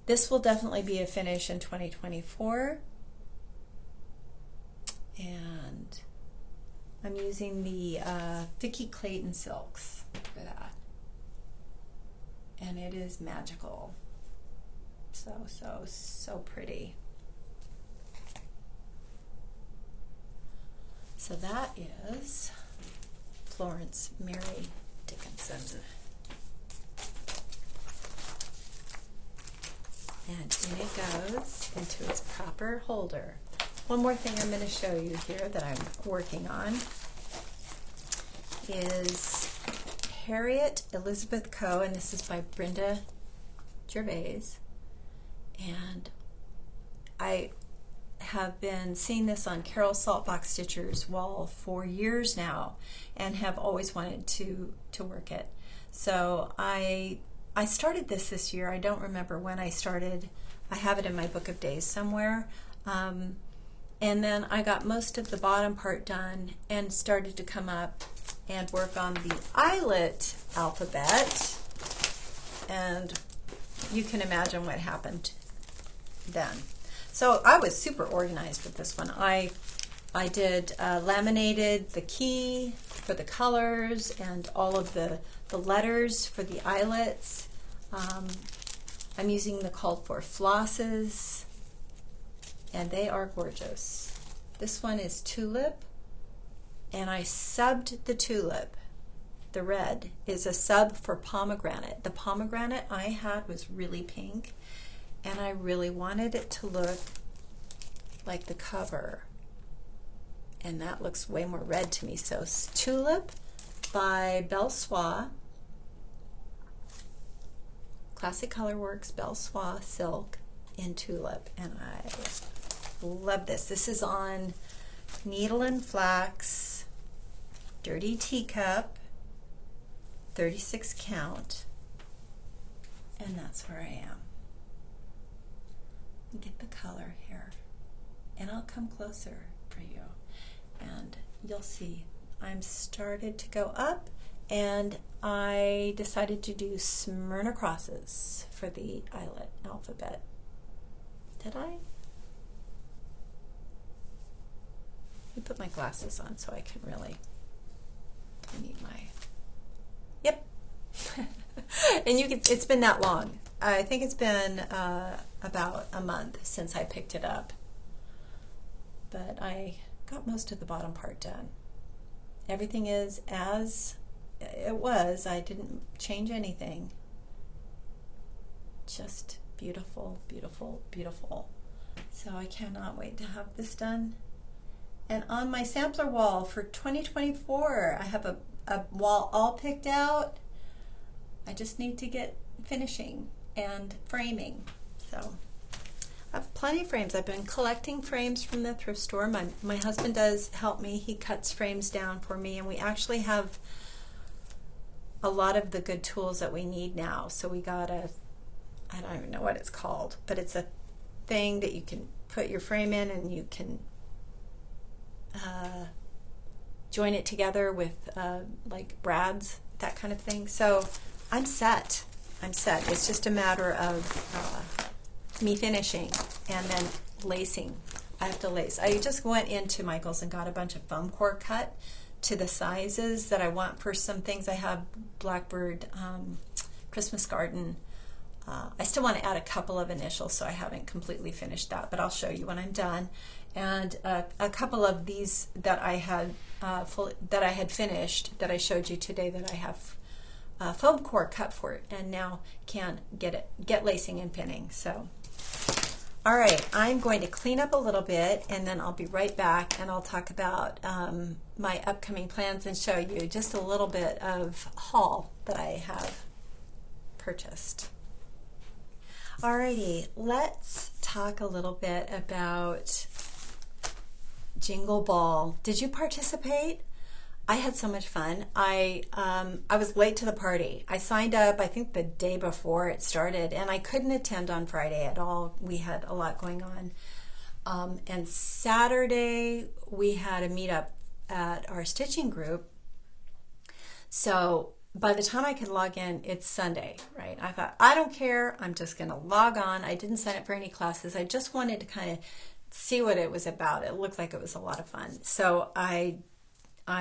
this will definitely be a finish in 2024. And I'm using the Vicky Clayton silks for that. And it is magical. So, so, so pretty. So that is Florence Mary Dickinson. And in it goes into its proper holder. One more thing I'm going to show you here that I'm working on is Harriet Elizabeth Co, and this is by Brenda Gervais. And I have been seeing this on Carol Saltbox Stitcher's wall for years now and have always wanted to work it. So I started this year. I don't remember when I started. I have it in my book of days somewhere. And then I got most of the bottom part done and started to come up and work on the eyelet alphabet. And you can imagine what happened then. So I was super organized with this one. I did laminated the key for the colors and all of the letters for the eyelets. I'm using the called for flosses, and they are gorgeous. This one is tulip, and I subbed the tulip. The red is a sub for pomegranate. The pomegranate I had was really pink, and I really wanted it to look like the cover, and that looks way more red to me. So tulip by Belle Soie, Classic Colorworks Belle Soie silk in tulip, and I love this. This is on Needle and Flax, Dirty Teacup, 36 count, and that's where I am. Get the color here, and I'll come closer for you, and you'll see I'm started to go up, and I decided to do Smyrna crosses for the eyelet alphabet. Did I? Let me put my glasses on so I can really, I need my, yep. And you can, it's been that long. I think it's been about a month since I picked it up. But I got most of the bottom part done. Everything is as it was. I didn't change anything. Just beautiful, beautiful, beautiful. So I cannot wait to have this done. And on my sampler wall for 2024, I have a wall all picked out. I just need to get finishing and framing. So I have plenty of frames. I've been collecting frames from the thrift store. My husband does help me. He cuts frames down for me, and we actually have a lot of the good tools that we need now. So we got I don't even know what it's called, but it's a thing that you can put your frame in, and you can join it together with like brads, that kind of thing. So I'm set. It's just a matter of me finishing and then lacing. I have to lace. I just went into Michael's and got a bunch of foam core cut to the sizes that I want for some things. I have Blackbird, Christmas Garden. I still want to add a couple of initials, so I haven't completely finished that, but I'll show you when I'm done. And a couple of these that I had finished that I showed you today that I have foam core cut for it, and now can get lacing and pinning. So, all right, I'm going to clean up a little bit, and then I'll be right back, and I'll talk about my upcoming plans and show you just a little bit of haul that I have purchased. Alrighty, let's talk a little bit about Jingle Ball. Did you participate? I had so much fun. I was late to the party. I signed up, I think, the day before it started, and I couldn't attend on Friday at all. We had a lot going on. And Saturday, we had a meetup at our stitching group. So by the time I could log in, it's Sunday, right? I thought, I don't care. I'm just going to log on. I didn't sign up for any classes. I just wanted to kind of see what it was about. It looked like it was a lot of fun. So I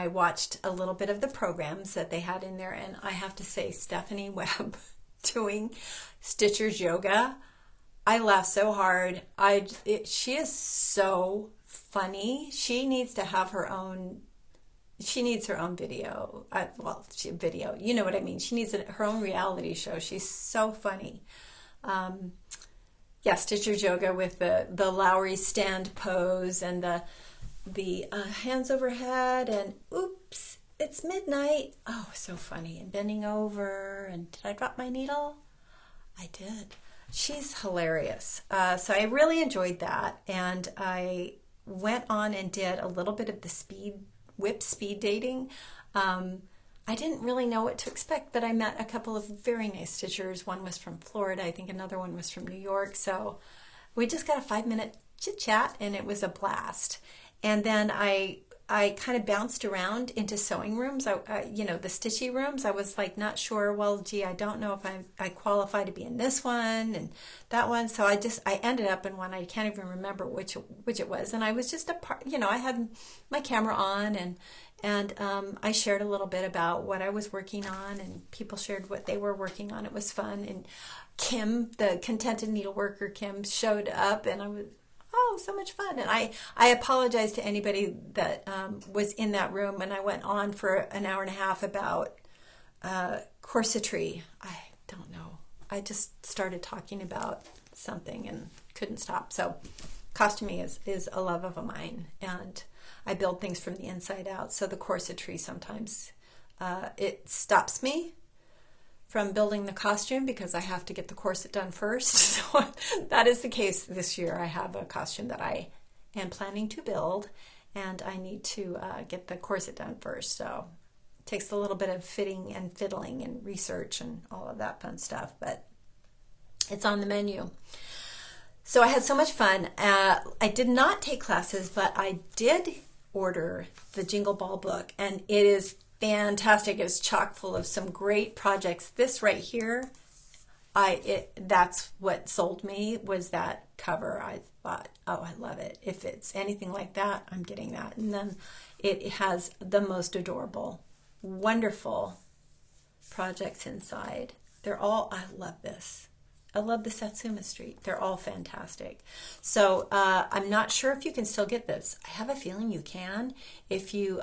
watched a little bit of the programs that they had in there, and I have to say, Stephanie Webb doing Stitcher's yoga, I laughed so hard. She is so funny. She needs to have her own. She needs her own video. Video. You know what I mean. She needs her own reality show. She's so funny. Yeah, Stitcher's yoga with the Lowry stand pose and the hands overhead and oops, it's midnight. Oh, so funny. And bending over. And did I drop my needle? I did. She's hilarious. So I really enjoyed that. And I went on and did a little bit of the whip speed dating. I didn't really know what to expect, but I met a couple of very nice stitchers. One was from Florida. I think another one was from New York. So we just got a 5-minute chit chat, and it was a blast. And then I kind of bounced around into sewing rooms, the Stitchy rooms. I was like not sure, well, gee, I don't know if I qualify to be in this one and that one. So I ended up in one. I can't even remember which it was. And I was just a part, I had my camera on and I shared a little bit about what I was working on, and people shared what they were working on. It was fun. And Kim, the Contended Needleworker Kim, showed up, and I was, so much fun. And I apologize to anybody that was in that room, and I went on for an hour and a half about corsetry. I don't know. I just started talking about something and couldn't stop. So costuming is a love of mine, and I build things from the inside out. So the corsetry sometimes it stops me from building the costume because I have to get the corset done first. So that is the case this year. I have a costume that I am planning to build, and I need to get the corset done first. So it takes a little bit of fitting and fiddling and research and all of that fun stuff, but it's on the menu. So I had so much fun. I did not take classes, but I did order the Jingle Ball book, and it is fantastic. It's chock full of some great projects. This right here, that's what sold me, was that cover. I thought, oh, I love it. If it's anything like that, I'm getting that. And then it has the most adorable, wonderful projects inside. I love this. I love the Satsuma Street. They're all fantastic. So I'm not sure if you can still get this. I have a feeling you can. If you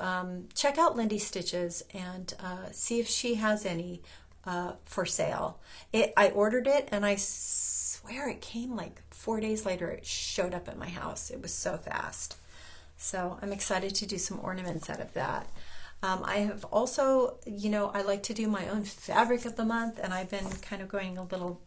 check out Lindy Stitches and see if she has any for sale. I ordered it, and I swear it came like 4 days later. It showed up at my house. It was so fast. So I'm excited to do some ornaments out of that. I have also, I like to do my own fabric of the month, and I've been kind of going a little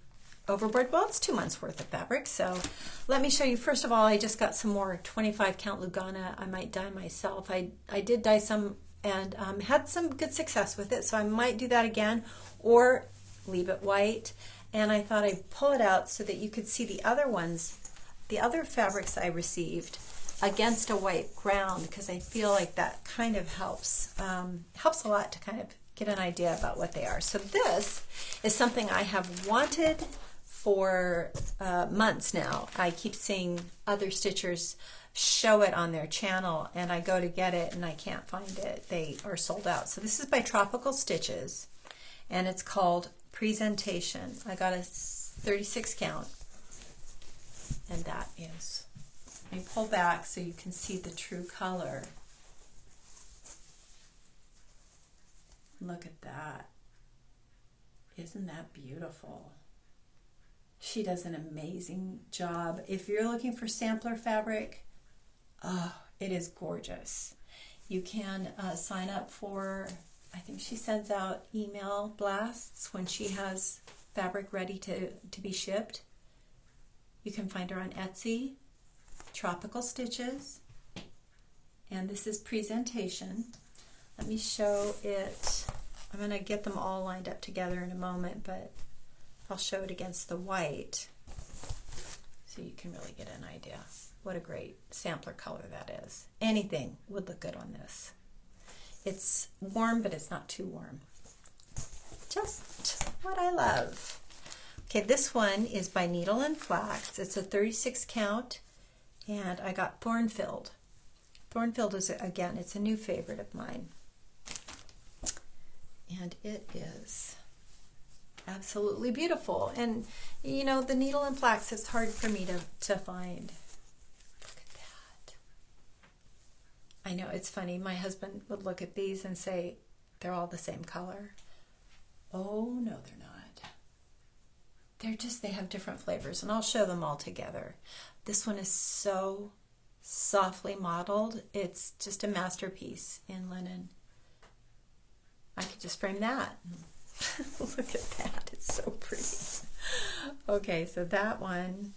overboard. Well, it's 2 months worth of fabric. So let me show you. First of all, I just got some more 25 count Lugana. I might dye myself. I did dye some and had some good success with it. So I might do that again or leave it white. And I thought I'd pull it out so that you could see the other ones, the other fabrics I received against a white ground, because I feel like that kind of helps a lot to kind of get an idea about what they are. So this is something I have wanted for months now. I keep seeing other stitchers show it on their channel, and I go to get it and I can't find it. They are sold out. So this is by Tropical Stitches, and it's called Presentation. I got a 36 count, and that is, let me pull back so you can see the true color. Look at that. Isn't that beautiful? She does an amazing job. If you're looking for sampler fabric, oh, it is gorgeous. You can sign up for, I think she sends out email blasts when she has fabric ready to be shipped. You can find her on Etsy, Tropical Stitches, and this is Presentation. Let me show it. I'm going to get them all lined up together in a moment, but I'll show it against the white so you can really get an idea. What a great sampler color that is. Anything would look good on this. It's warm, but it's not too warm. Just what I love. Okay, this one is by Needle and Flax. It's a 36 count, and I got Thorn Filled. Thorn Filled is, again, it's a new favorite of mine. And it is absolutely beautiful. And, you know, the Needle and Flax, it's hard for me to find. Look at that. I know, it's funny. My husband would look at these and say, they're all the same color. Oh, no, they're not. They have different flavors, and I'll show them all together. This one is so softly modeled. It's just a masterpiece in linen. I could just frame that. Look at that. It's so pretty. Okay, so that one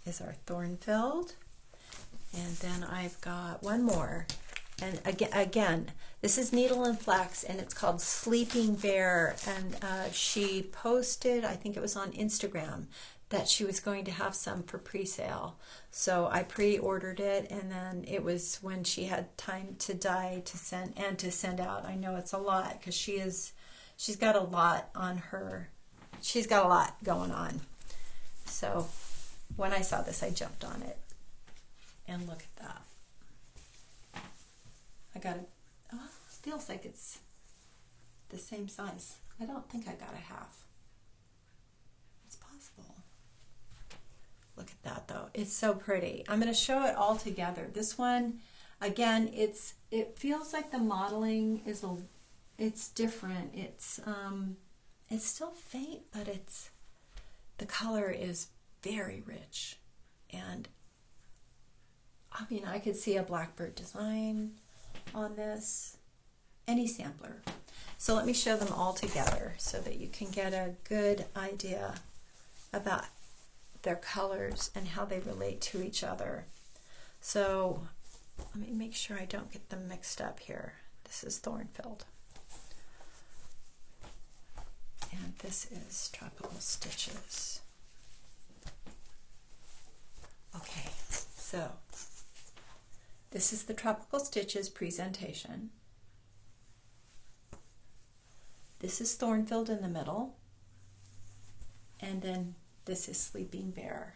is our Thorn Filled. And then I've got one more. And again, this is Needle and Flax, and it's called Sleeping Bear. And she posted, I think it was on Instagram, that she was going to have some for pre-sale. So I pre-ordered it, and then it was when she had time to dye to send out. I know it's a lot because she's got a lot on her. She's got a lot going on. So when I saw this, I jumped on it. And look at that. I got it. Oh, feels like it's the same size. I don't think I got a half. It's possible. Look at that though. It's so pretty. I'm going to show it all together. This one, again, it feels like the modeling is it's different. It's still faint, but the color is very rich. And I mean, I could see a blackbird design on this, any sampler. So let me show them all together so that you can get a good idea about their colors and how they relate to each other. So let me make sure I don't get them mixed up here. This is Thorn Filled. And this is Tropical Stitches. Okay, so this is the Tropical Stitches Presentation. This is Thorn Filled in the middle. And then this is Sleeping Bear.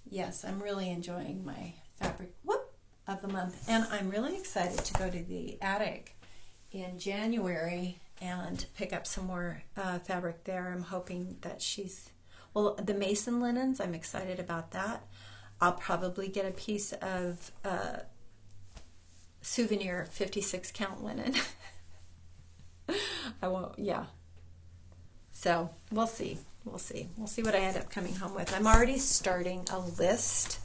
Yes, I'm really enjoying my fabric of the month. And I'm really excited to go to the attic in January and pick up some more fabric there. I'm hoping that well, the Mason linens, I'm excited about that. I'll probably get a piece of souvenir 56 count linen. I won't, yeah. So we'll see. We'll see. We'll see what I end up coming home with. I'm already starting a list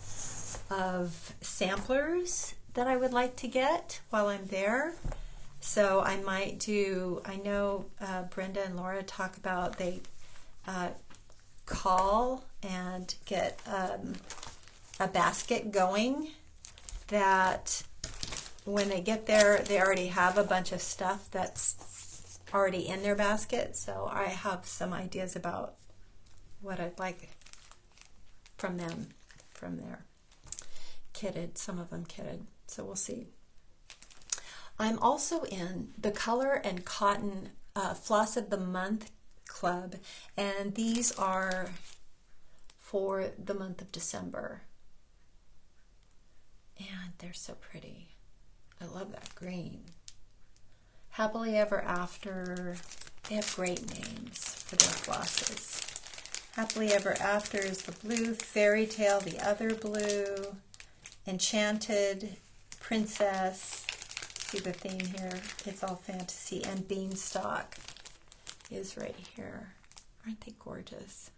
of samplers that I would like to get while I'm there. So I might do, I know Brenda and Laura talk about, they call and get a basket going that when they get there, they already have a bunch of stuff that's already in their basket. So I have some ideas about what I'd like from them, from there. Kitted, some of them kitted. So we'll see. I'm also in the Color and Cotton Floss of the Month Club, and these are for the month of December. And they're so pretty. I love that green. Happily Ever After, they have great names for their flosses. Happily Ever After is the blue, Fairy Tale the other blue, Enchanted, Princess, see the theme here. It's all fantasy, and Beanstalk is right here. Aren't they gorgeous?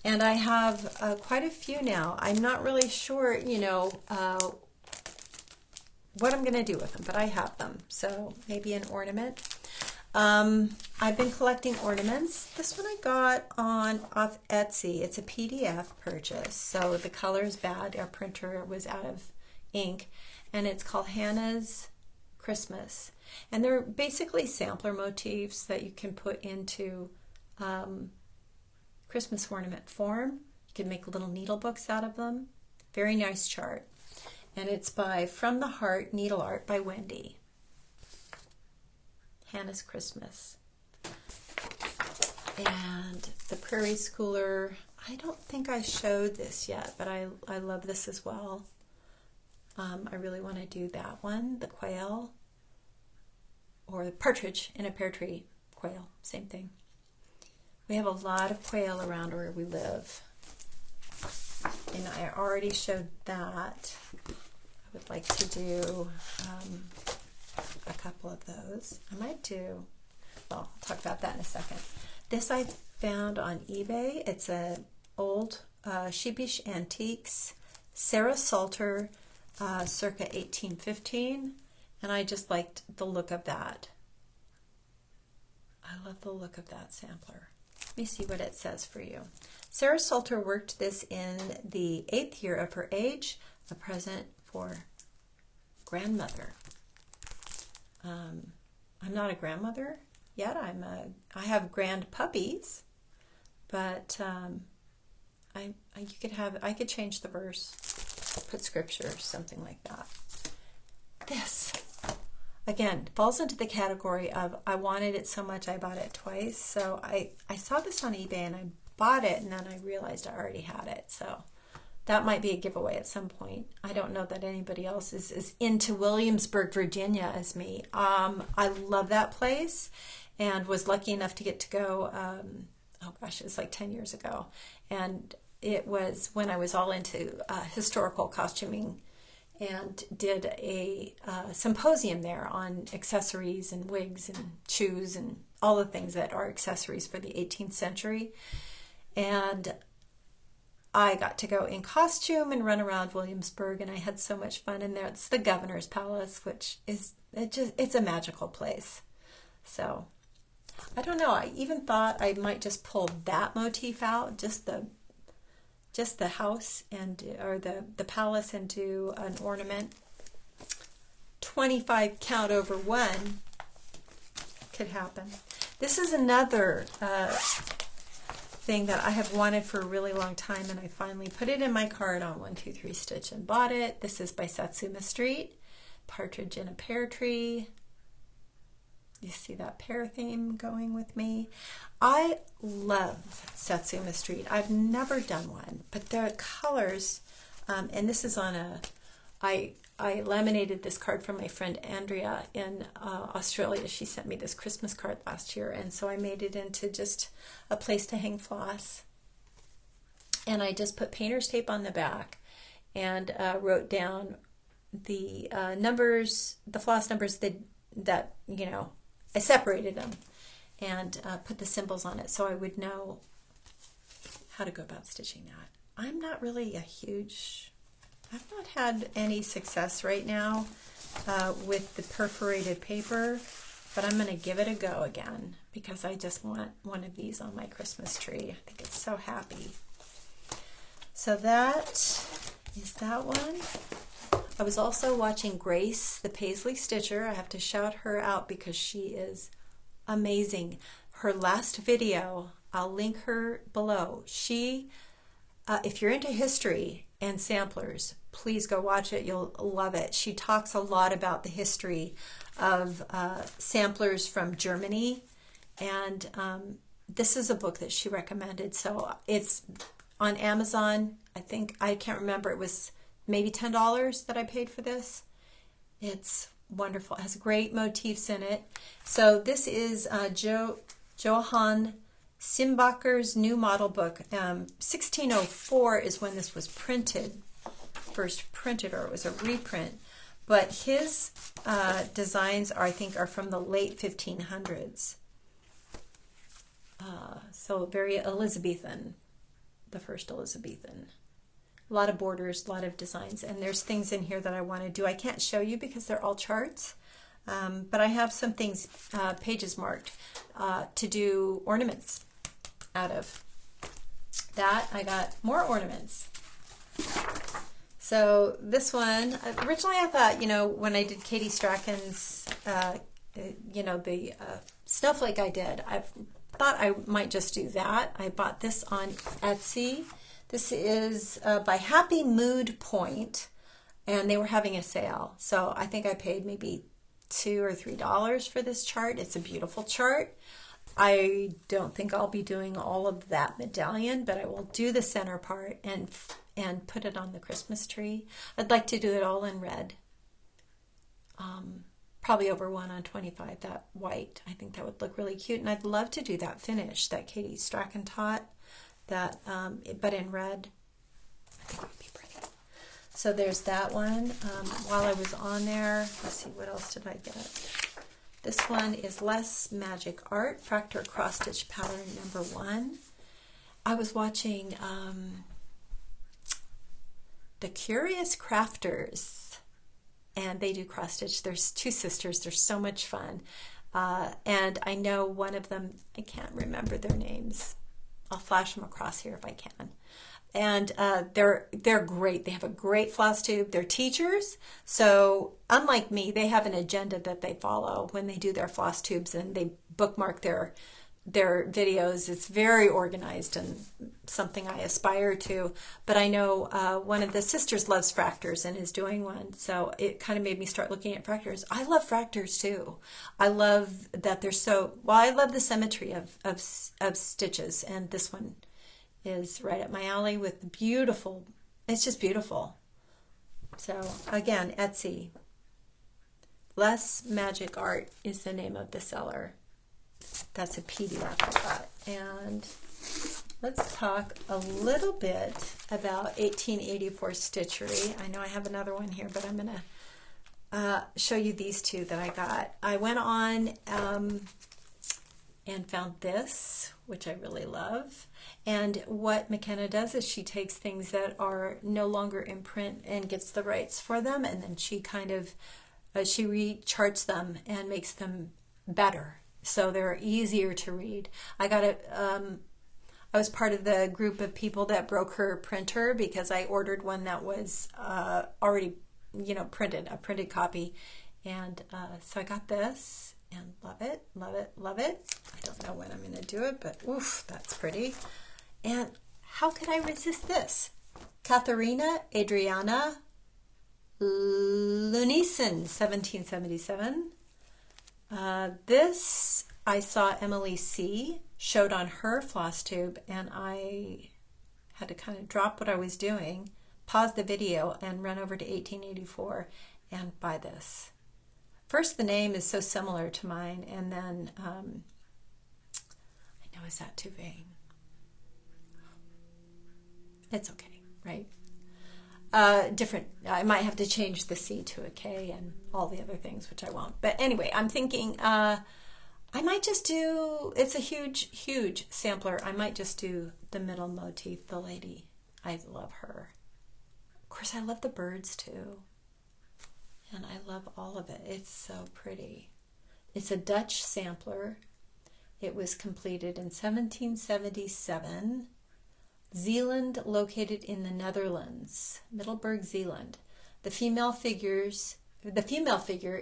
And I have quite a few now. I'm not really sure, you know, what I'm going to do with them, but I have them. So maybe an ornament. I've been collecting ornaments. This one I got off Etsy. It's a PDF purchase, so the color is bad. Our printer was out of ink, and it's called Hannah's Christmas. And they're basically sampler motifs that you can put into Christmas ornament form. You can make little needle books out of them. Very nice chart. And it's by From the Heart Needle Art by Wendy. Hannah's Christmas. And the Prairie Schooler, I don't think I showed this yet, but I love this as well. I really want to do that one, the quail, or the partridge in a pear tree. Quail, same thing. We have a lot of quail around where we live. And I already showed that. I would like to do a couple of those. I might do, well, I'll talk about that in a second. This I found on eBay. It's an old Sheepish Antiques, Sarah Salter, circa 1815, and I just liked the look of that. I love the look of that sampler. Let me see what it says for you. Sarah Salter worked this in the 8th year of her age, a present for grandmother. I'm not a grandmother yet. I have grand puppies, but I could change the verse, put scripture, something like that. This again falls into the category of I wanted it so much I bought it twice. So I saw this on eBay and I bought it, and then I realized I already had it. So that might be a giveaway at some point. I don't know that anybody else is as into Williamsburg, Virginia as me. I love that place and was lucky enough to get to go, oh gosh, it was like 10 years ago. And it was when I was all into historical costuming, and did a symposium there on accessories and wigs and shoes and all the things that are accessories for the 18th century. And I got to go in costume and run around Williamsburg, and I had so much fun in there. It's the Governor's Palace, which is it's a magical place. So I don't know. I even thought I might just pull that motif out, just the house or the palace, and do an ornament. 25 count over 1 could happen. This is another thing that I have wanted for a really long time, and I finally put it in my cart on 123 Stitch and bought it. This is by Satsuma Street, Partridge in a Pear Tree. You see that pear theme going with me. I love Satsuma Street. I've never done one, but the colors, and this is on I laminated this card from my friend Andrea in Australia. She sent me this Christmas card last year, and so I made it into just a place to hang floss. And I just put painter's tape on the back and wrote down the numbers, the floss numbers that you know, I separated them and put the symbols on it so I would know how to go about stitching that. I'm not really I've not had any success right now with the perforated paper, but I'm going to give it a go again because I just want one of these on my Christmas tree. I think it's so happy. So that is that one. I was also watching Grace, the Paisley Stitcher. I have to shout her out because she is amazing. Her last video, I'll link her below. She, if you're into history and samplers, please go watch it. You'll love it. She talks a lot about the history of samplers from Germany, and this is a book that she recommended. So it's on Amazon. I can't remember. It was maybe $10 that I paid for this. It's wonderful. It has great motifs in it. So this is Johann Simbacher's new model book. 1604 is when this was printed, first printed, or it was a reprint. but his designs are, I think, are from the late 1500s. So very Elizabethan, the first Elizabethan. A lot of borders, a lot of designs, and there's things in here that I want to do. I can't show you because they're all charts, but I have some things, pages marked, to do ornaments out of. That, I got more ornaments. So this one, originally I thought, you know, when I did Katie Strachan's, you know, the snowflake I did, I thought I might just do that. I bought this on Etsy. This is by Happy Mood Point, and they were having a sale. So I think I paid maybe $2 or $3 for this chart. It's a beautiful chart. I don't think I'll be doing all of that medallion, but I will do the center part and put it on the Christmas tree. I'd like to do it all in red. Probably over 1 on 25, that white. I think that would look really cute, and I'd love to do that finish that Katie Strachan taught, that but in red. I think it would be pretty. So there's that one. While I was on there, let's see, what else did I get? This one is Less Magic Art, Fractal Cross Stitch Pattern number 1. I was watching The Curious Crafters, and they do cross stitch. There's 2 sisters. They're so much fun. And I know one of them, I can't remember their names. I'll flash them across here if I can. And they're great. They have a great Flosstube. They're teachers, so unlike me, they have an agenda that they follow when they do their Flosstubes, and they bookmark their videos. It's very organized and something I aspire to. But I know one of the sisters loves fractors and is doing one, so it kind of made me start looking at fractors. I love fractors too. I love that they're so, well, I love the symmetry of stitches, and this one is right up my alley with beautiful, it's just beautiful. So again, Etsy. Less Magic Art is the name of the seller. That's a PDF I got. And let's talk a little bit about 1884 Stitchery. I know I have another one here, but I'm going to show you these 2 that I got. I went on and found this, which I really love. And what McKenna does is she takes things that are no longer in print and gets the rights for them, and then she kind of she recharts them and makes them better, so they're easier to read. I got it. I was part of the group of people that broke her printer because I ordered one that was already, you know, printed, a printed copy, and so I got this and love it, love it, love it. I don't know when I'm going to do it, but oof, that's pretty. And how could I resist this? Katharina Adriana Lunison, 1777. This I saw Emily C. showed on her Flosstube, and I had to kind of drop what I was doing, pause the video, and run over to 1884 and buy this. First, the name is so similar to mine, and then I know, is that too vain? It's okay, right? Different. I might have to change the C to a K and all the other things, which I won't. But anyway, I'm thinking I might just do, it's a huge, huge sampler. I might just do the middle motif, the lady. I love her. Of course, I love the birds too. And I love all of it. It's so pretty. It's a Dutch sampler. It was completed in 1777. Zealand, located in the Netherlands, Middelburg, Zealand. The female figure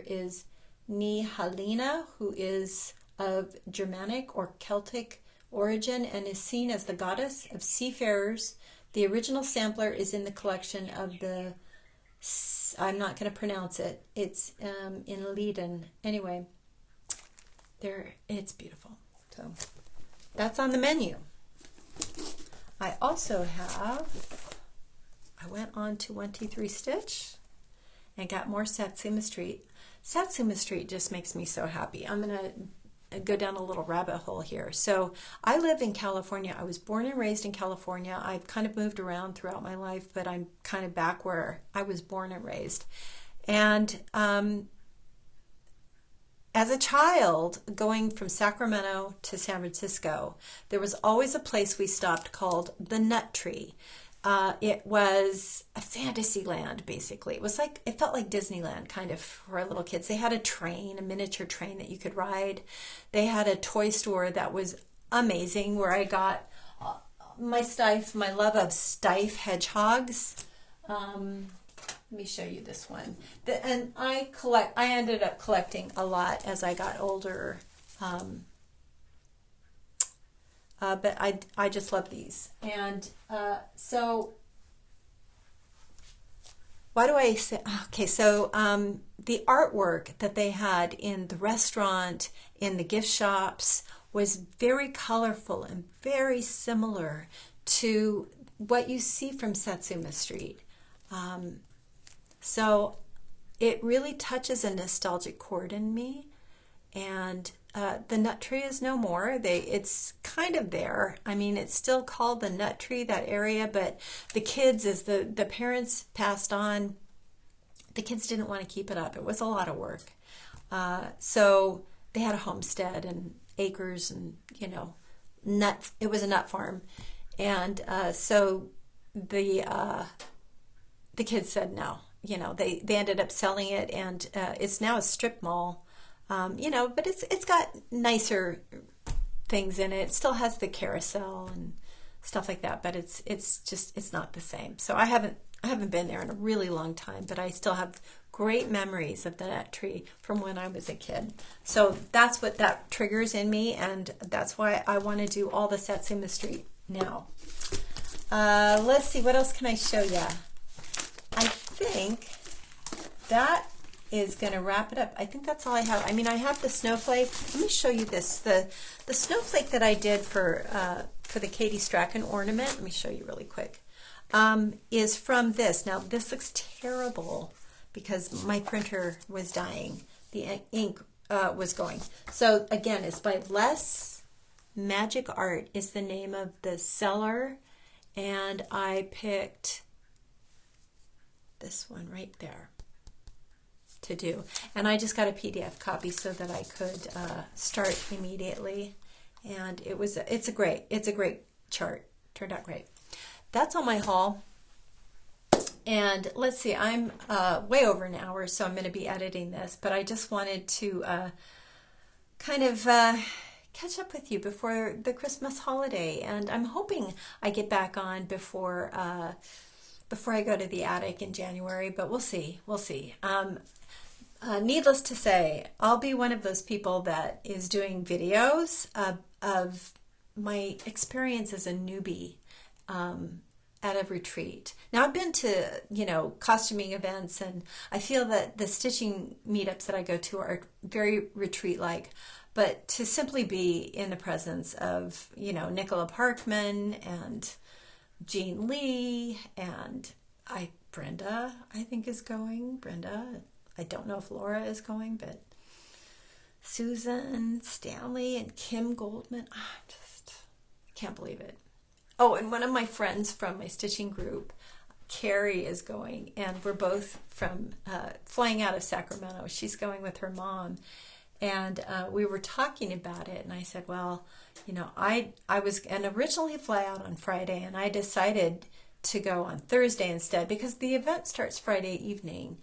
is Nihalina, who is of Germanic or Celtic origin and is seen as the goddess of seafarers. The original sampler is in the collection of the, I'm not going to pronounce it, it's in Leiden. Anyway, it's beautiful. So that's on the menu. I also have, I went on to 123 Stitch and got more Satsuma Street. Satsuma Street just makes me so happy. I'm going to go down a little rabbit hole here. So I live in California. I was born and raised in California. I've kind of moved around throughout my life, but I'm kind of back where I was born and raised. And as a child, going from Sacramento to San Francisco, there was always a place we stopped called the Nut Tree. It was a fantasy land, basically. It felt like Disneyland, kind of, for little kids. They had a train, a miniature train that you could ride. They had a toy store that was amazing, where I got my love of Stife hedgehogs. Let me show you this one. And I ended up collecting a lot as I got older. But I just love these. And so why do I say, okay, so the artwork that they had in the restaurant, in the gift shops, was very colorful and very similar to what you see from Satsuma Street. So it really touches a nostalgic chord in me. And the Nut Tree is no more. It's kind of there. I mean, it's still called the Nut Tree, that area, but the kids, as the parents passed on, the kids didn't want to keep it up. It was a lot of work. So they had a homestead and acres and, nuts. It was a nut farm. And so the kids said no. They ended up selling it, and it's now a strip mall. But it's got nicer things in it. It still has the carousel and stuff like that, but it's not the same. So I haven't been there in a really long time, but I still have great memories of the Nut Tree from when I was a kid. So that's what that triggers in me, and that's why I want to do all the Satsuma Street now. Let's see, what else can I show you? I think that is going to wrap it up. I think that's all I have. I mean, I have the snowflake. Let me show you this. The snowflake that I did for the Katie Strachan ornament, let me show you really quick, is from this. Now, this looks terrible because my printer was dying. The ink was going. So, again, it's by Less Magic Art is the name of the seller, and I picked this one right there to do, and I just got a PDF copy so that I could start immediately. And it's a great chart. Turned out great. That's all my haul. And let's see, I'm way over an hour, so I'm going to be editing this, but I just wanted to kind of catch up with you before the Christmas holiday, and I'm hoping I get back on before I go to the attic in January, but we'll see. Needless to say, I'll be one of those people that is doing videos of my experience as a newbie at a retreat. Now, I've been to, costuming events, and I feel that the stitching meetups that I go to are very retreat-like, but to simply be in the presence of, Nicola Parkman and Jean Lee, and Brenda, I think, is going. Brenda, I don't know if Laura is going, but Susan, Standley, and Kim Goldman. I can't believe it. Oh, and one of my friends from my stitching group, Carrie, is going, and we're both from flying out of Sacramento. She's going with her mom, and we were talking about it, and I said, well, I was going to originally fly out on Friday, and I decided to go on Thursday instead because the event starts Friday evening.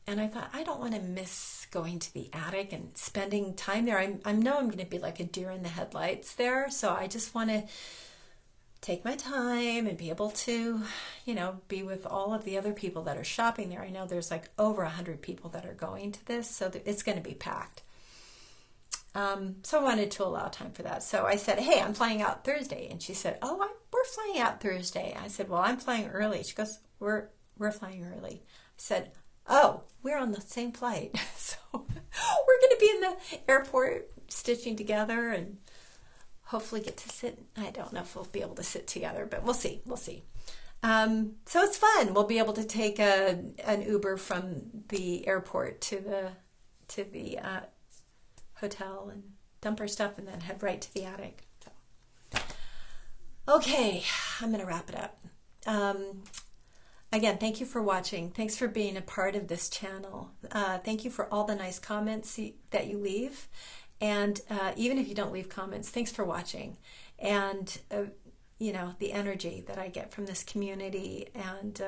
And I thought, I don't want to miss going to the attic and spending time there. I know I'm going to be like a deer in the headlights there, so I just want to take my time and be able to, be with all of the other people that are shopping there. I know there's like over 100 people that are going to this, so it's going to be packed. So I wanted to allow time for that. So I said, hey, I'm flying out Thursday. And she said, oh, we're flying out Thursday. I said, well, I'm flying early. She goes, we're flying early. I said, oh, we're on the same flight. So we're going to be in the airport stitching together and hopefully get to sit. I don't know if we'll be able to sit together, but we'll see. So it's fun. We'll be able to take an Uber from the airport to the hotel and dump our stuff and then head right to the attic. So, okay, I'm going to wrap it up. again, thank you for watching. Thanks for being a part of this channel. Thank you for all the nice comments that you leave. And even if you don't leave comments, thanks for watching. And, you know, the energy that I get from this community. And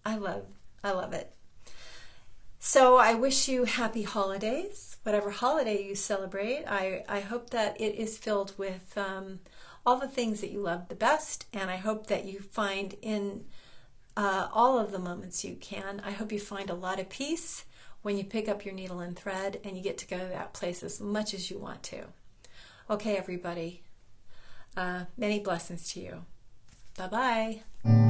I love it. So I wish you happy holidays, whatever holiday you celebrate. I hope that it is filled with all the things that you love the best, and I hope that you find in all of the moments you can, I hope you find a lot of peace when you pick up your needle and thread and you get to go to that place as much as you want to. Okay, everybody. Many blessings to you. Bye-bye.